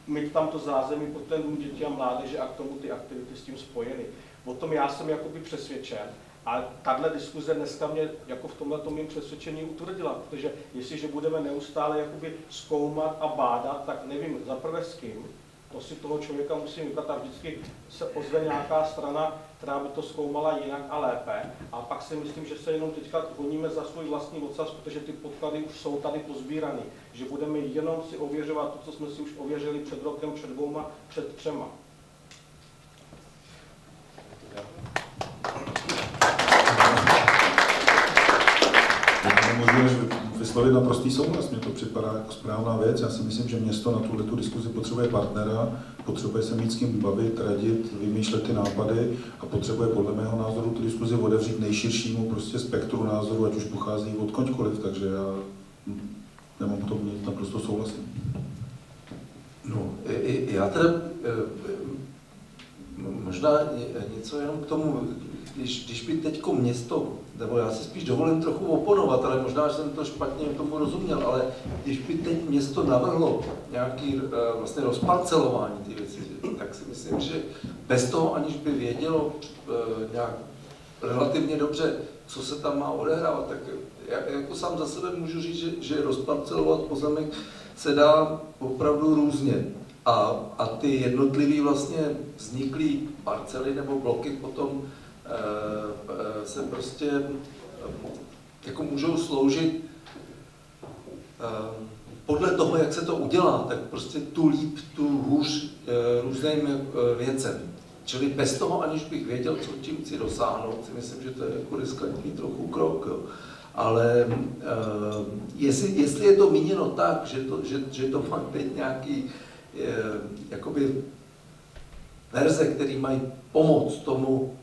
mít tam to zázemí pro ten dům dětí a mládeže a k tomu ty aktivity s tím spojeny. O tom já jsem jakoby přesvědčen. A tahle diskuze dneska mě jako v tomhletom mým přesvědčení utvrdila, protože jestliže budeme neustále jakoby zkoumat a bádat, tak nevím za prvé s kým, to si toho člověka musím vybrat a vždycky se ozve nějaká strana, která by to zkoumala jinak a lépe. A pak si myslím, že se jenom teďka honíme za svůj vlastní ocas, protože ty podklady už jsou tady pozbíraný. Že budeme jenom si ověřovat to, co jsme si už ověřili před rokem, před dvouma, před třema. Můžu vyslovit naprostý souhlas, mně to připadá jako správná věc. Já si myslím, že město na tuhle diskuzi potřebuje partnera, potřebuje se mít s kým bavit, radit, vymýšlet ty nápady a potřebuje podle mého názoru tu diskuzi otevřít nejširšímu prostě spektru názorů, ať už pochází odkodkoliv, takže já nemám k tomu nic, naprosto souhlasím. No, já teda možná něco jenom k tomu, když by teďko město, nebo já si spíš dovolím trochu oponovat, ale možná, že jsem to špatně tomu rozuměl, ale když by teď město navrhlo nějaký vlastně rozparcelování ty věci, tak si myslím, že bez toho, aniž by vědělo nějak relativně dobře, co se tam má odehrávat, tak já jako sám za sebe můžu říct, že rozparcelovat pozemek se dá opravdu různě. A ty jednotlivý vlastně vzniklý parcely nebo bloky potom se prostě jako můžou sloužit podle toho, jak se to udělá, tak prostě tu líp, tu hůř různým věcem. Čili bez toho, aniž bych věděl, co tím chci dosáhnout, si myslím, že to je jako riskantní trochu krok. Jo. Ale jestli je to míněno tak, že to má být nějaký jakoby verze, které mají pomoct tomu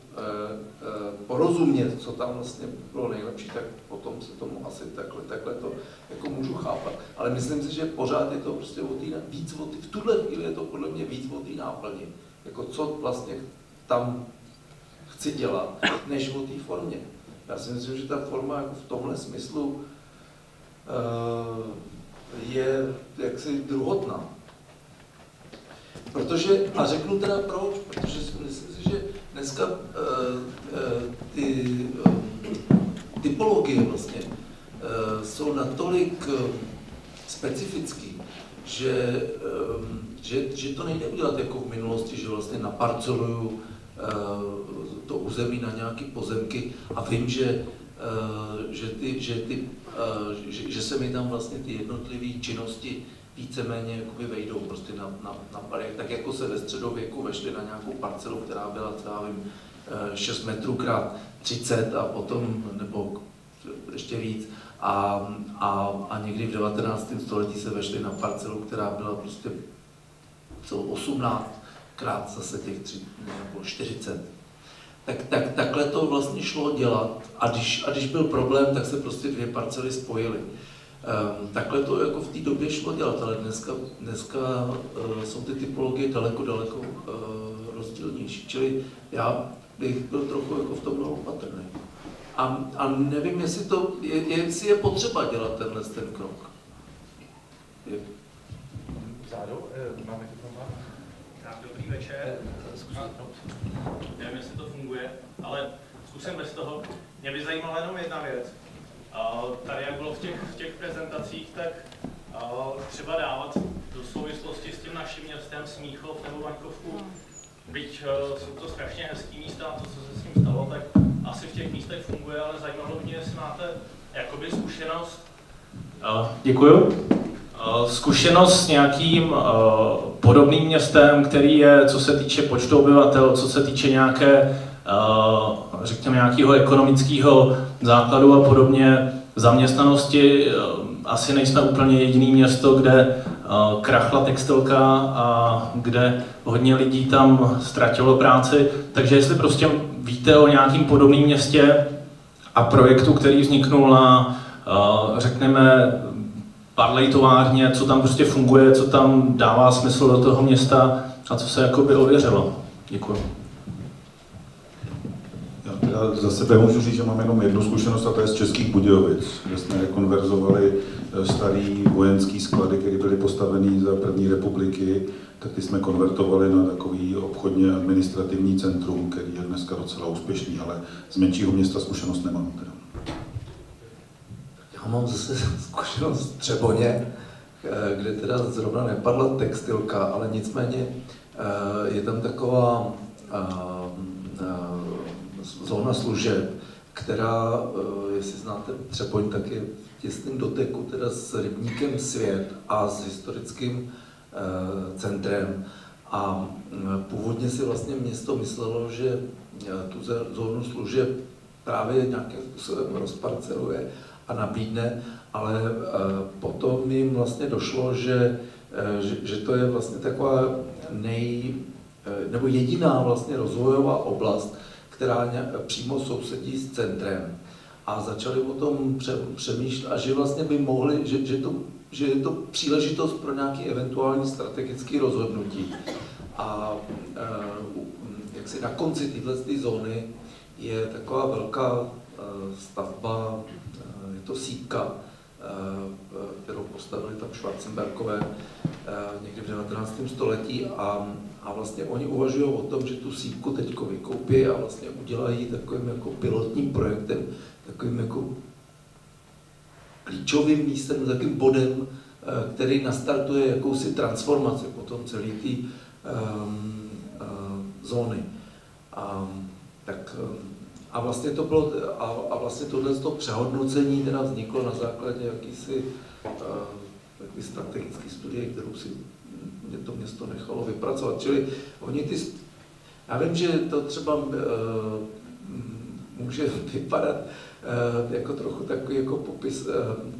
porozumět, co tam vlastně bylo nejlepší, tak potom se tomu asi takhle to jako můžu chápat. Ale myslím si, že pořád je to prostě v tuhle chvíli je to podle mě víc o té náplni. Jako co vlastně tam chci dělat, než o té formě. Já si myslím, že ta forma jako v tomhle smyslu je jaksi druhotná. Protože, a řeknu teda proč, protože myslím si, že dneska ty typologie vlastně jsou natolik specifický, že to nejde udělat jako v minulosti, že vlastně naparceluju to území na nějaké pozemky a vím, že se mi tam vlastně ty jednotlivé činnosti víceméně jakoby vejdou prostě na parek, tak jako se ve středověku vešli na nějakou parcelu, která byla třeba 6 metrů krát 30 a potom, nebo ještě víc, a někdy v 19. století se vešli na parcelu, která byla prostě 18 krát zase těch 3 nebo 40. takhle to vlastně šlo dělat. A když byl problém, tak se prostě dvě parcely spojily. Takhle to jako v té době šlo dělat, ale dneska jsou ty typologie daleko rozdílnější. Čili já bych byl trochu jako v tomhle opatrný. A nevím, jestli je potřeba dělat ten krok. Vzadu, máme mikrofon. Dobrý večer. Nevím, jestli to funguje, ale zkusím bez toho. Mě by zajímala jenom jedna věc. Tady, jak bylo v těch prezentacích, tak třeba dávat do souvislosti s tím naším městem Smíchov nebo Vaňkovku, byť jsou to strašně hezký místa, to, co se s tím stalo, tak asi v těch místech funguje, ale zajímalo mě, jestli máte jakoby zkušenost. Děkuju. Zkušenost s nějakým podobným městem, který je, co se týče počtu obyvatel, co se týče nějaké, řekněme, nějakého ekonomického základu a podobně, zaměstnanosti. Asi nejsme úplně jediné město, kde krachla textilka a kde hodně lidí tam ztratilo práci. Takže jestli prostě víte o nějakým podobném městě a projektu, který vzniknul na, řekněme, parlej továrně, co tam prostě funguje, co tam dává smysl do toho města a co se jakoby ověřilo. Děkuji. Já za sebe můžu říct, že mám jenom jednu zkušenost, a to je z Českých Budějovic, kde jsme rekonverzovali starý vojenský sklady, které byly postaveny za první republiky, tak ty jsme konvertovali na takový obchodně administrativní centrum, který je dneska docela úspěšný, ale z menšího města zkušenost nemám. Teda. Já mám zase zkušenost v Třeboně, kde teda zrovna nepadla textilka, ale nicméně je tam taková zóna služeb, která, jestli znáte Třeboň, tak je v těsném doteku teda s rybníkem Svět a s historickým centrem. A původně si vlastně město myslelo, že tu zónu služeb právě nějakým způsobem rozparceluje a nabídne, ale potom jim vlastně došlo, že to je vlastně taková nebo jediná vlastně rozvojová oblast, která přímo sousedí s centrem. A začali o tom přemýšlet a že vlastně by mohli, že je to příležitost pro nějaké eventuální strategické rozhodnutí. A jak si na konci téhle zóny je taková velká stavba, je to sýpka, kterou postavili tam Schwarzenbergové někdy v 19. století a vlastně oni uvažují o tom, že tu sýpku teďko vykoupí a vlastně udělají takovým jako pilotním projektem, takovým jako klíčovým místem, takovým bodem, který nastartuje jakousi transformaci potom celé té zóny. A vlastně to bylo, a vlastně tohle přehodnocení teda vzniklo na základě jakýsi strategické studie, kterou si to město nechalo vypracovat. Čili oni já vím, že to třeba může vypadat jako trochu takový jako popis,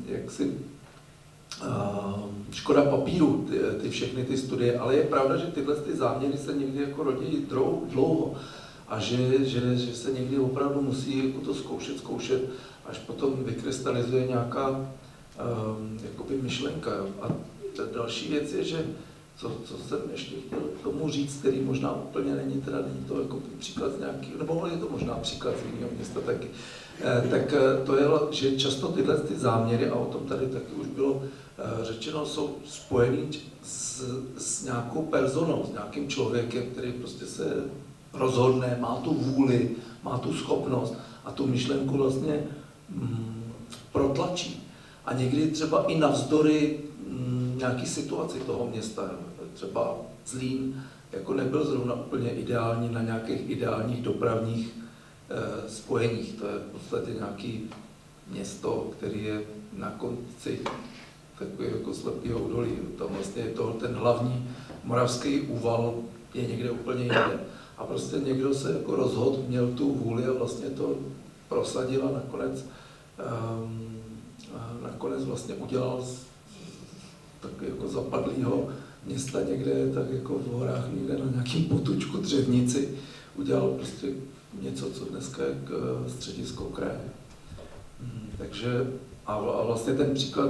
jaksi škoda papíru, všechny ty studie, ale je pravda, že tyhle záměry se někdy jako rodí dlouho. A že se někdy opravdu musí jako to zkoušet, až potom vykrystalizuje nějaká jakoby myšlenka. A další věc je, že co jsem ještě chtěl tomu říct, který možná úplně není to jako příklad z nějakého, nebo je to možná příklad z jiného města taky, tak to je, že často tyhle ty záměry, a o tom tady taky už bylo řečeno, jsou spojený s nějakou personou, s nějakým člověkem, který prostě se rozhodne, má tu vůli, má tu schopnost a tu myšlenku vlastně protlačí. A někdy třeba i navzdory nějaký situaci toho města, třeba Zlín, jako nebyl zrovna úplně ideální na nějakých ideálních dopravních spojeních. To je v podstatě nějaké město, který je na konci takový jako slepýho údolí. Tam vlastně ten hlavní moravský úval je někde úplně jinde. A prostě někdo se jako rozhodl, měl tu vůli a vlastně to prosadil a nakonec vlastně udělal z takového jako zapadlého města někde, tak jako v horách někde na nějakým potučku Dřevnici, udělal prostě něco, co dneska je středisko kraje. Takže a vlastně ten příklad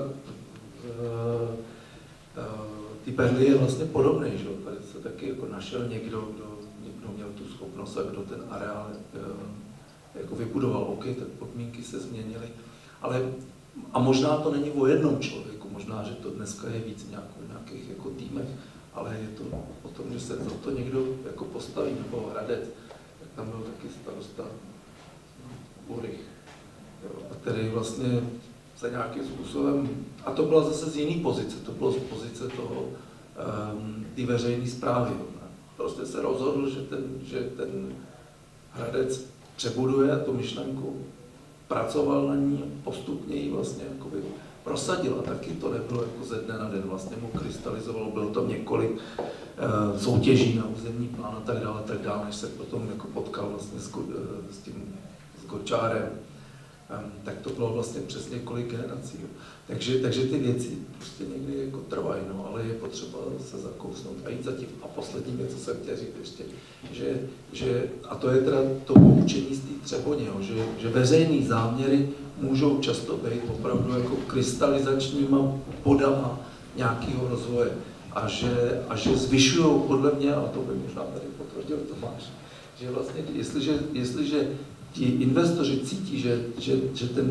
ty Berly je vlastně podobný, že? Tady se taky jako našel někdo měl tu schopnost a kdo ten areál jako vybudoval. OK, tak podmínky se změnily, ale a možná to není o jednom člověku, možná, že to dneska je víc nějakých jako týmech, ale je to o tom, že se za to někdo jako postaví, nebo Hradec, tak tam byl taky starosta Urych, který vlastně se nějakým způsobem, a to byla zase z jiné pozice, to bylo z pozice toho, ty veřejné správy. Prostě se rozhodl, že ten Hradec přebuduje tu myšlenku, pracoval na ní, postupně ji vlastně jakoby prosadil. A taky to nebylo jako ze dne na den, vlastně mu krystalizovalo, bylo tam několik soutěží na územní plán a tak dále, než se potom jako potkal vlastně s Gočárem. Tak to bylo vlastně přes několik generací. Takže ty věci prostě někdy jako trvají, no, ale je potřeba se zakousnout a jít za tím. A poslední věc, co jsem chtěl říct ještě, že a to je teda to poučení z té Třeboně, že veřejný záměry můžou často být opravdu jako krystalizačníma bodama nějakého rozvoje a že zvyšují podle mě, a to by možná tady potvrdil Tomáš, že vlastně jestliže ti investoři cítí,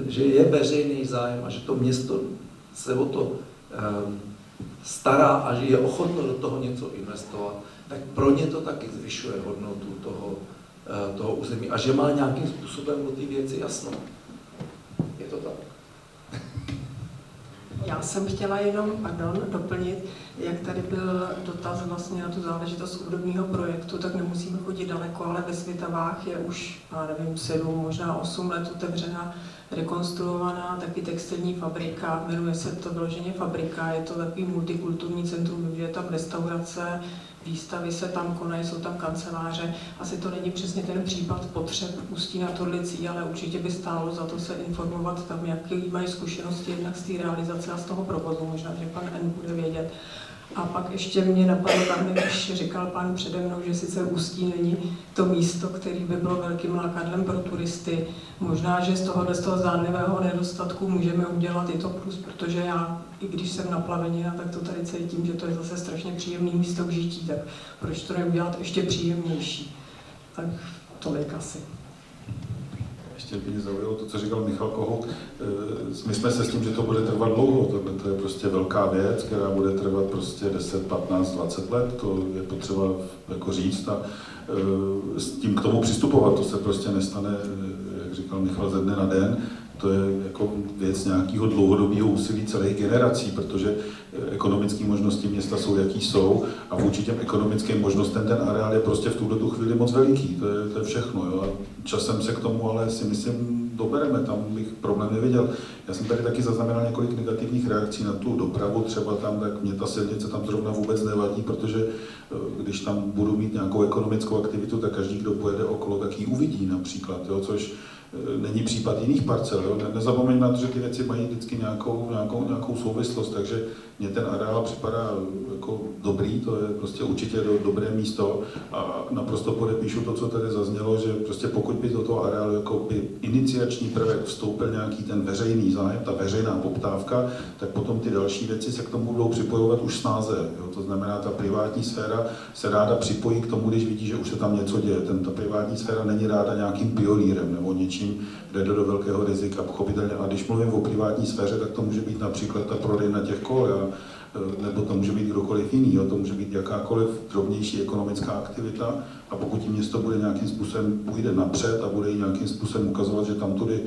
že je veřejný zájem a že to město se o to stará a že je ochotno do toho něco investovat, tak pro ně to taky zvyšuje hodnotu toho území a že má nějakým způsobem o ty věci jasno. Je to tak? Já jsem chtěla jenom, doplnit, jak tady byl dotaz vlastně na tu záležitost údobního projektu, tak nemusíme chodit daleko, ale ve Svitavách je už, já nevím, 7, možná 8 let otevřena, rekonstruovaná taky textilní fabrika, jmenuje se to vyloženě fabrika, je to takový multikulturní centrum, je tam restaurace, výstavy se tam konají, jsou tam kanceláře. Asi to není přesně ten případ potřeb Ústí nad Orlicí, ale určitě by stálo za to se informovat tam, jaký mají zkušenosti jednak z té realizace a z toho provozu. Možná, že pan N bude vědět. A pak ještě mě napadlo tam, když říkal pan přede mnou, že sice Ústí není to místo, který by bylo velkým lákadlem pro turisty. Možná, že z toho zdánlivého nedostatku můžeme udělat i to plus, protože já, i když jsem naplavenina, tak to tady cítím, že to je zase strašně příjemné místo k žití, tak proč to neudělat ještě příjemnější? Tak tolik asi. Ještě by mě zaujalo to, co říkal Michal Kohout. My jsme se s tím, že to bude trvat dlouho. To je prostě velká věc, která bude trvat prostě 10, 15, 20 let. To je potřeba jako říct a s tím k tomu přistupovat. To se prostě nestane, jak říkal Michal, ze dne na den. To je jako věc nějakého dlouhodobého úsilí celých generací, protože ekonomické možnosti města jsou, jaký jsou a vůči těm ekonomickým možnostem ten areál je prostě v tuto chvíli moc veliký. To je všechno. Jo? A časem se k tomu ale si myslím dobereme, tam bych problém neviděl. Já jsem tady taky zaznamenal několik negativních reakcí na tu dopravu, třeba tam, tak mě ta silnice tam zrovna vůbec nevadí, protože když tam budu mít nějakou ekonomickou aktivitu, tak každý, kdo pojede okolo, tak ji uvidí například, jo? Což není případ jiných parcel. Jo? Nezapomeň na to, že ty věci mají vždycky nějakou souvislost, takže mně ten areál připadá jako dobrý, to je prostě určitě dobré místo a naprosto podepíšu to, co tady zaznělo, že prostě pokud by do toho areálu jako by iniciační prvek vstoupil nějaký ten veřejný zájem, ta veřejná poptávka, tak potom ty další věci se k tomu budou připojovat už snáze. Jo? To znamená, ta privátní sféra se ráda připojí k tomu, když vidí, že už se tam něco děje. Ta privátní sféra není ráda nějakým pionýrem nebo něčím, kde jde do velkého rizika, pochopitelně. A když mluvím o privátní sféře, tak to může být například ta prodejna těch kol, nebo to může být kdokoliv jiný, jo? To může být jakákoliv drobnější ekonomická aktivita a pokud tím město bude nějakým způsobem půjde napřed a bude jí nějakým způsobem ukazovat, že tam tudy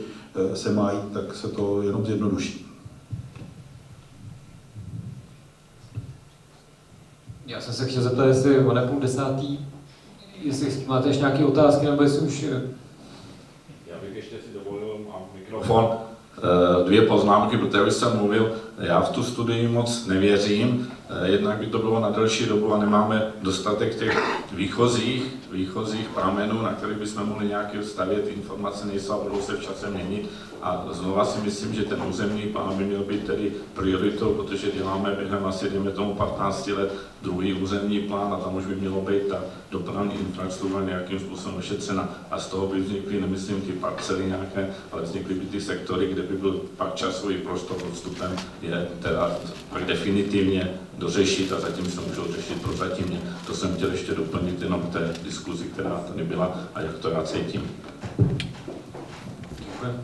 se má jít, tak se to jenom zjednoduší. Já jsem se chtěl zeptat, jestli o 9:30, jestli máte ještě nějaké otázky, nebo jestli už... Já bych ještě si dovolil, mám mikrofon, 2 poznámky, protože už jsem mluvil. já v tu studii moc nevěřím. Jednak by to bylo na delší dobu a nemáme dostatek těch výchozích pramenů, na kterých bychom mohli nějaké stavět, informace nejsou a budou se v čase měnit. A znova si myslím, že ten územní plán by měl být tedy prioritou, protože děláme během asi, dejme tomu, 15 let druhý územní plán a tam už by mělo být ta dopravní infrastruktura nějakým způsobem ošetřena. A z toho by vznikly, nemyslím ty parcely nějaké, ale vznikly by ty sektory, kde by byl pak časový prostor odstupem, je teda definitivně dořešit a zatím se můžou řešit prozatímně. To jsem chtěl ještě doplnit jenom k té diskuzi, která tady byla a jak to já cítím. Děkuji.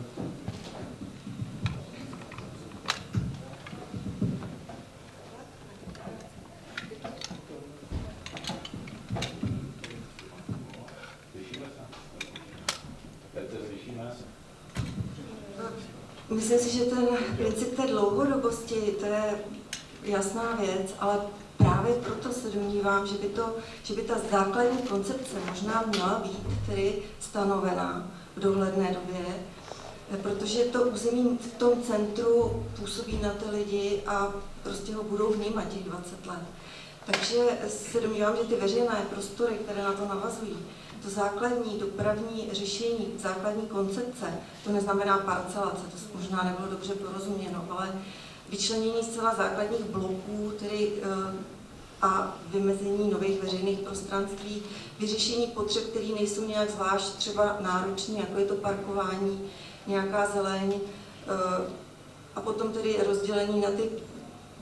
Myslím si, že ten princip té dlouhodobosti, to je jasná věc, ale právě proto se domnívám, že by ta základní koncepce možná měla být tedy stanovená v dohledné době, protože to území v tom centru působí na ty lidi a prostě ho budou vnímat těch 20 let. Takže se domnívám, že ty veřejné prostory, které na to navazují, to základní dopravní řešení, základní koncepce, to neznamená parcelace, to možná nebylo dobře porozuměno, ale vyčlenění zcela základních bloků tedy, a vymezení nových veřejných prostranství, vyřešení potřeb, které nejsou nějak zvlášť třeba náročné, jako je to parkování, nějaká zeleň, a potom tedy rozdělení na ty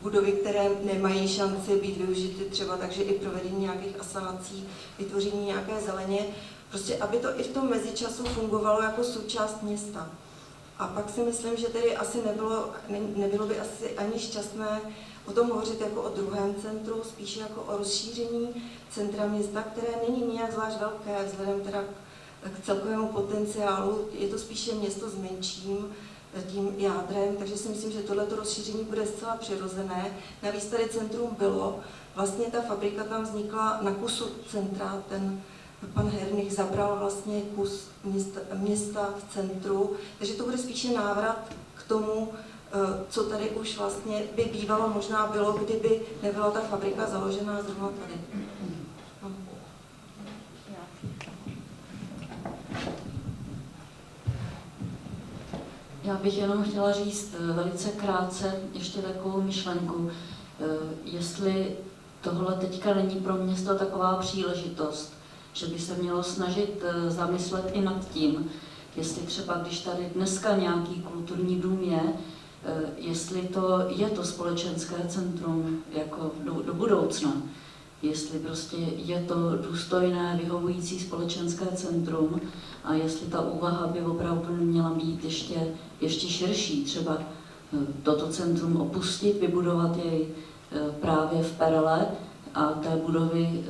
budovy, které nemají šanci být využity třeba, takže i provedení nějakých asanací, vytvoření nějaké zeleně, prostě aby to i v tom mezičasu fungovalo jako součást města. A pak si myslím, že tedy asi nebylo by asi ani šťastné o tom hovořit jako o druhém centru, spíše jako o rozšíření centra města, které není nijak zvlášť velké vzhledem teda k celkovému potenciálu. Je to spíše město s menším tím jádrem, takže si myslím, že tohleto rozšíření bude zcela přirozené. Navíc tady centrum bylo, vlastně ta fabrika tam vznikla na kusu centra, ten pan Hernych zabral vlastně kus města v centru, takže to bude spíše návrat k tomu, co tady už vlastně by bývalo možná bylo, kdyby nebyla ta fabrika založená zrovna tady. Já bych jenom chtěla říct velice krátce ještě takovou myšlenku, jestli tohle teďka není pro město taková příležitost, že by se mělo snažit zamyslet i nad tím, jestli třeba, když tady dneska nějaký kulturní dům je, jestli to je to společenské centrum jako do budoucna, jestli prostě je to důstojné, vyhovující společenské centrum a jestli ta úvaha by opravdu měla být ještě širší, třeba toto centrum opustit, vybudovat jej právě v Perele a té budovy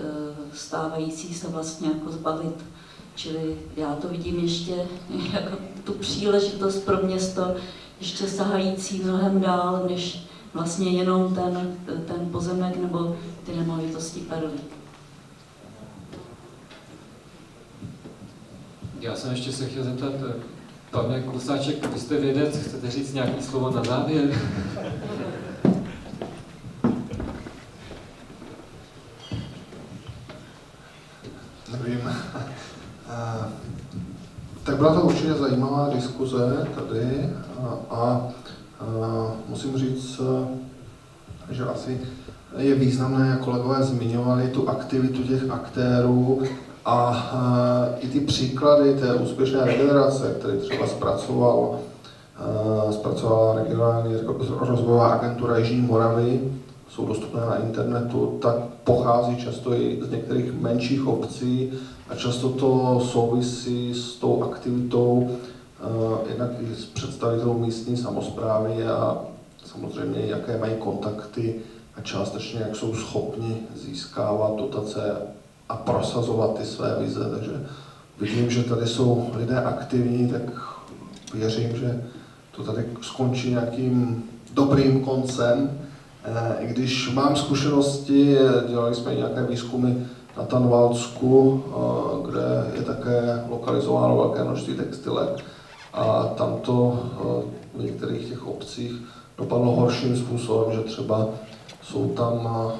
stávající se vlastně jako zbavit. Čili já to vidím ještě jako tu příležitost pro město ještě sahající mnohem dál, než vlastně jenom ten pozemek nebo ty nemovitosti Perly. Já jsem ještě se chtěl zeptat, pane Klusáček, vy jste vědec, chcete říct nějaké slovo na závěr? Nevím. Tak byla to určitě zajímavá diskuze tady a musím říct, že asi je významné, jak kolegové zmiňovali tu aktivitu těch aktérů a i ty příklady té úspěšné regenerace, které třeba zpracovala regionální rozvojová agentura Jižní Moravy, jsou dostupné na internetu, tak pochází často i z některých menších obcí a často to souvisí s tou aktivitou jednak i s představitelů místní samosprávy a samozřejmě jaké mají kontakty a částečně jak jsou schopni získávat dotace a prosazovat ty své vize. Takže vidím, že tady jsou lidé aktivní, tak věřím, že to tady skončí nějakým dobrým koncem. I když mám zkušenosti, dělali jsme nějaké výzkumy na Tanvalsku, kde je také lokalizováno velké množství textilek a tam to v některých těch obcích dopadlo horším způsobem, že třeba jsou tam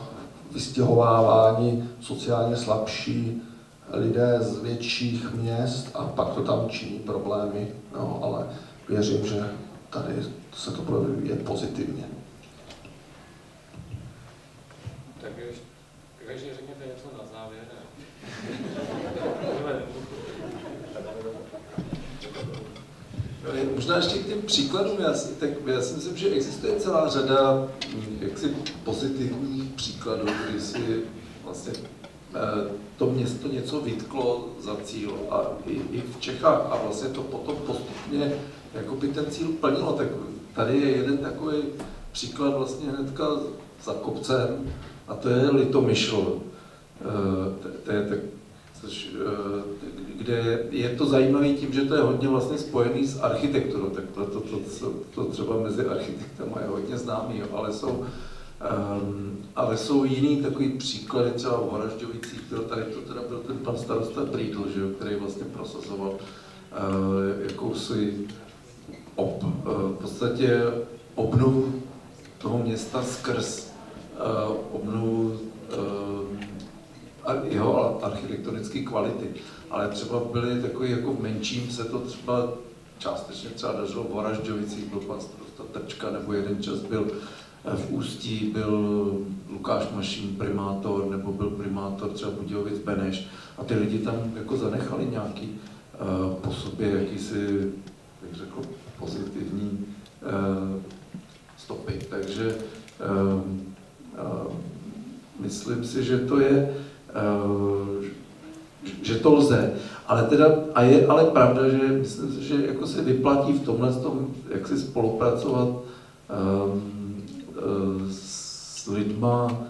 vystěhováváni sociálně slabší lidé z větších měst a pak to tam činí problémy. No, ale věřím, že tady se to bude vyvíjet pozitivně. Takže řekněte něco na závěr. Možná ještě k těm příkladům, já si myslím, že existuje celá řada jaksi pozitivních příkladů, kdy si vlastně to město něco vytklo za cíl a i v Čechách a vlastně to potom postupně jakoby ten cíl plnilo. Tak tady je jeden takový příklad vlastně hnedka za kopcem a to je Litomyšl, kde je to zajímavé tím, že to je hodně vlastně spojený s architekturou, tak proto to třeba mezi architektama je hodně známý, ale jsou jiný takový příklady, třeba v Horažďovicích, tady to teda byl ten pan starosta Brýdl, který vlastně prosazoval jakousi v podstatě obnovu toho města skrz obnovu jeho architektonické kvality. Ale třeba byly takový, jako v menším se to třeba částečně třeba dařilo v Horažďovicích, byl pan starosta Trčka, nebo jeden čas byl v Ústí, byl Lukáš Mašín primátor, nebo byl primátor třeba Budějovic Beneš. A ty lidi tam jako zanechali nějaký po sobě jakýsi, jak řekl, pozitivní stopy. Takže myslím si, že to je, že to lze, ale teda, a je ale pravda, že myslím si, že jako se vyplatí v tomhle tom, jak si spolupracovat s lidma,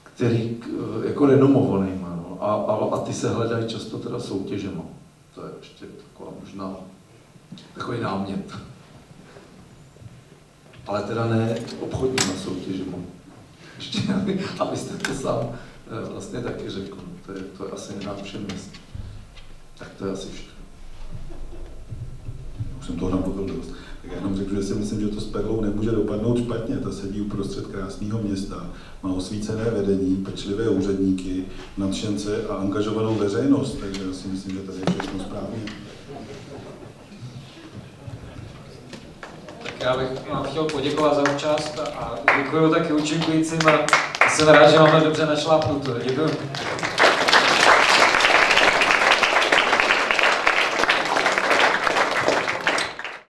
který jako renomovanýma, no, a ty se hledají často teda soutěžema. To je ještě taková možná takový námět. Ale teda ne obchodníma soutěžema. Ještě, abyste to sám vlastně taky řekl. To je asi na všem místě. Tak to je asi všechno. Už jsem toho namluvil dost. Tak já jenom řeknu, že si myslím, že to s Perlou nemůže dopadnout špatně. Ta sedí uprostřed krásného města, má osvícené vedení, pečlivé úředníky, nadšence a angažovanou veřejnost, takže já si myslím, že tady je všechno správně. Já bych vám chtěl poděkovat za účast a děkuji taky účinkujícím a jsem rád, že máme dobře našlápnuto. Děkuji.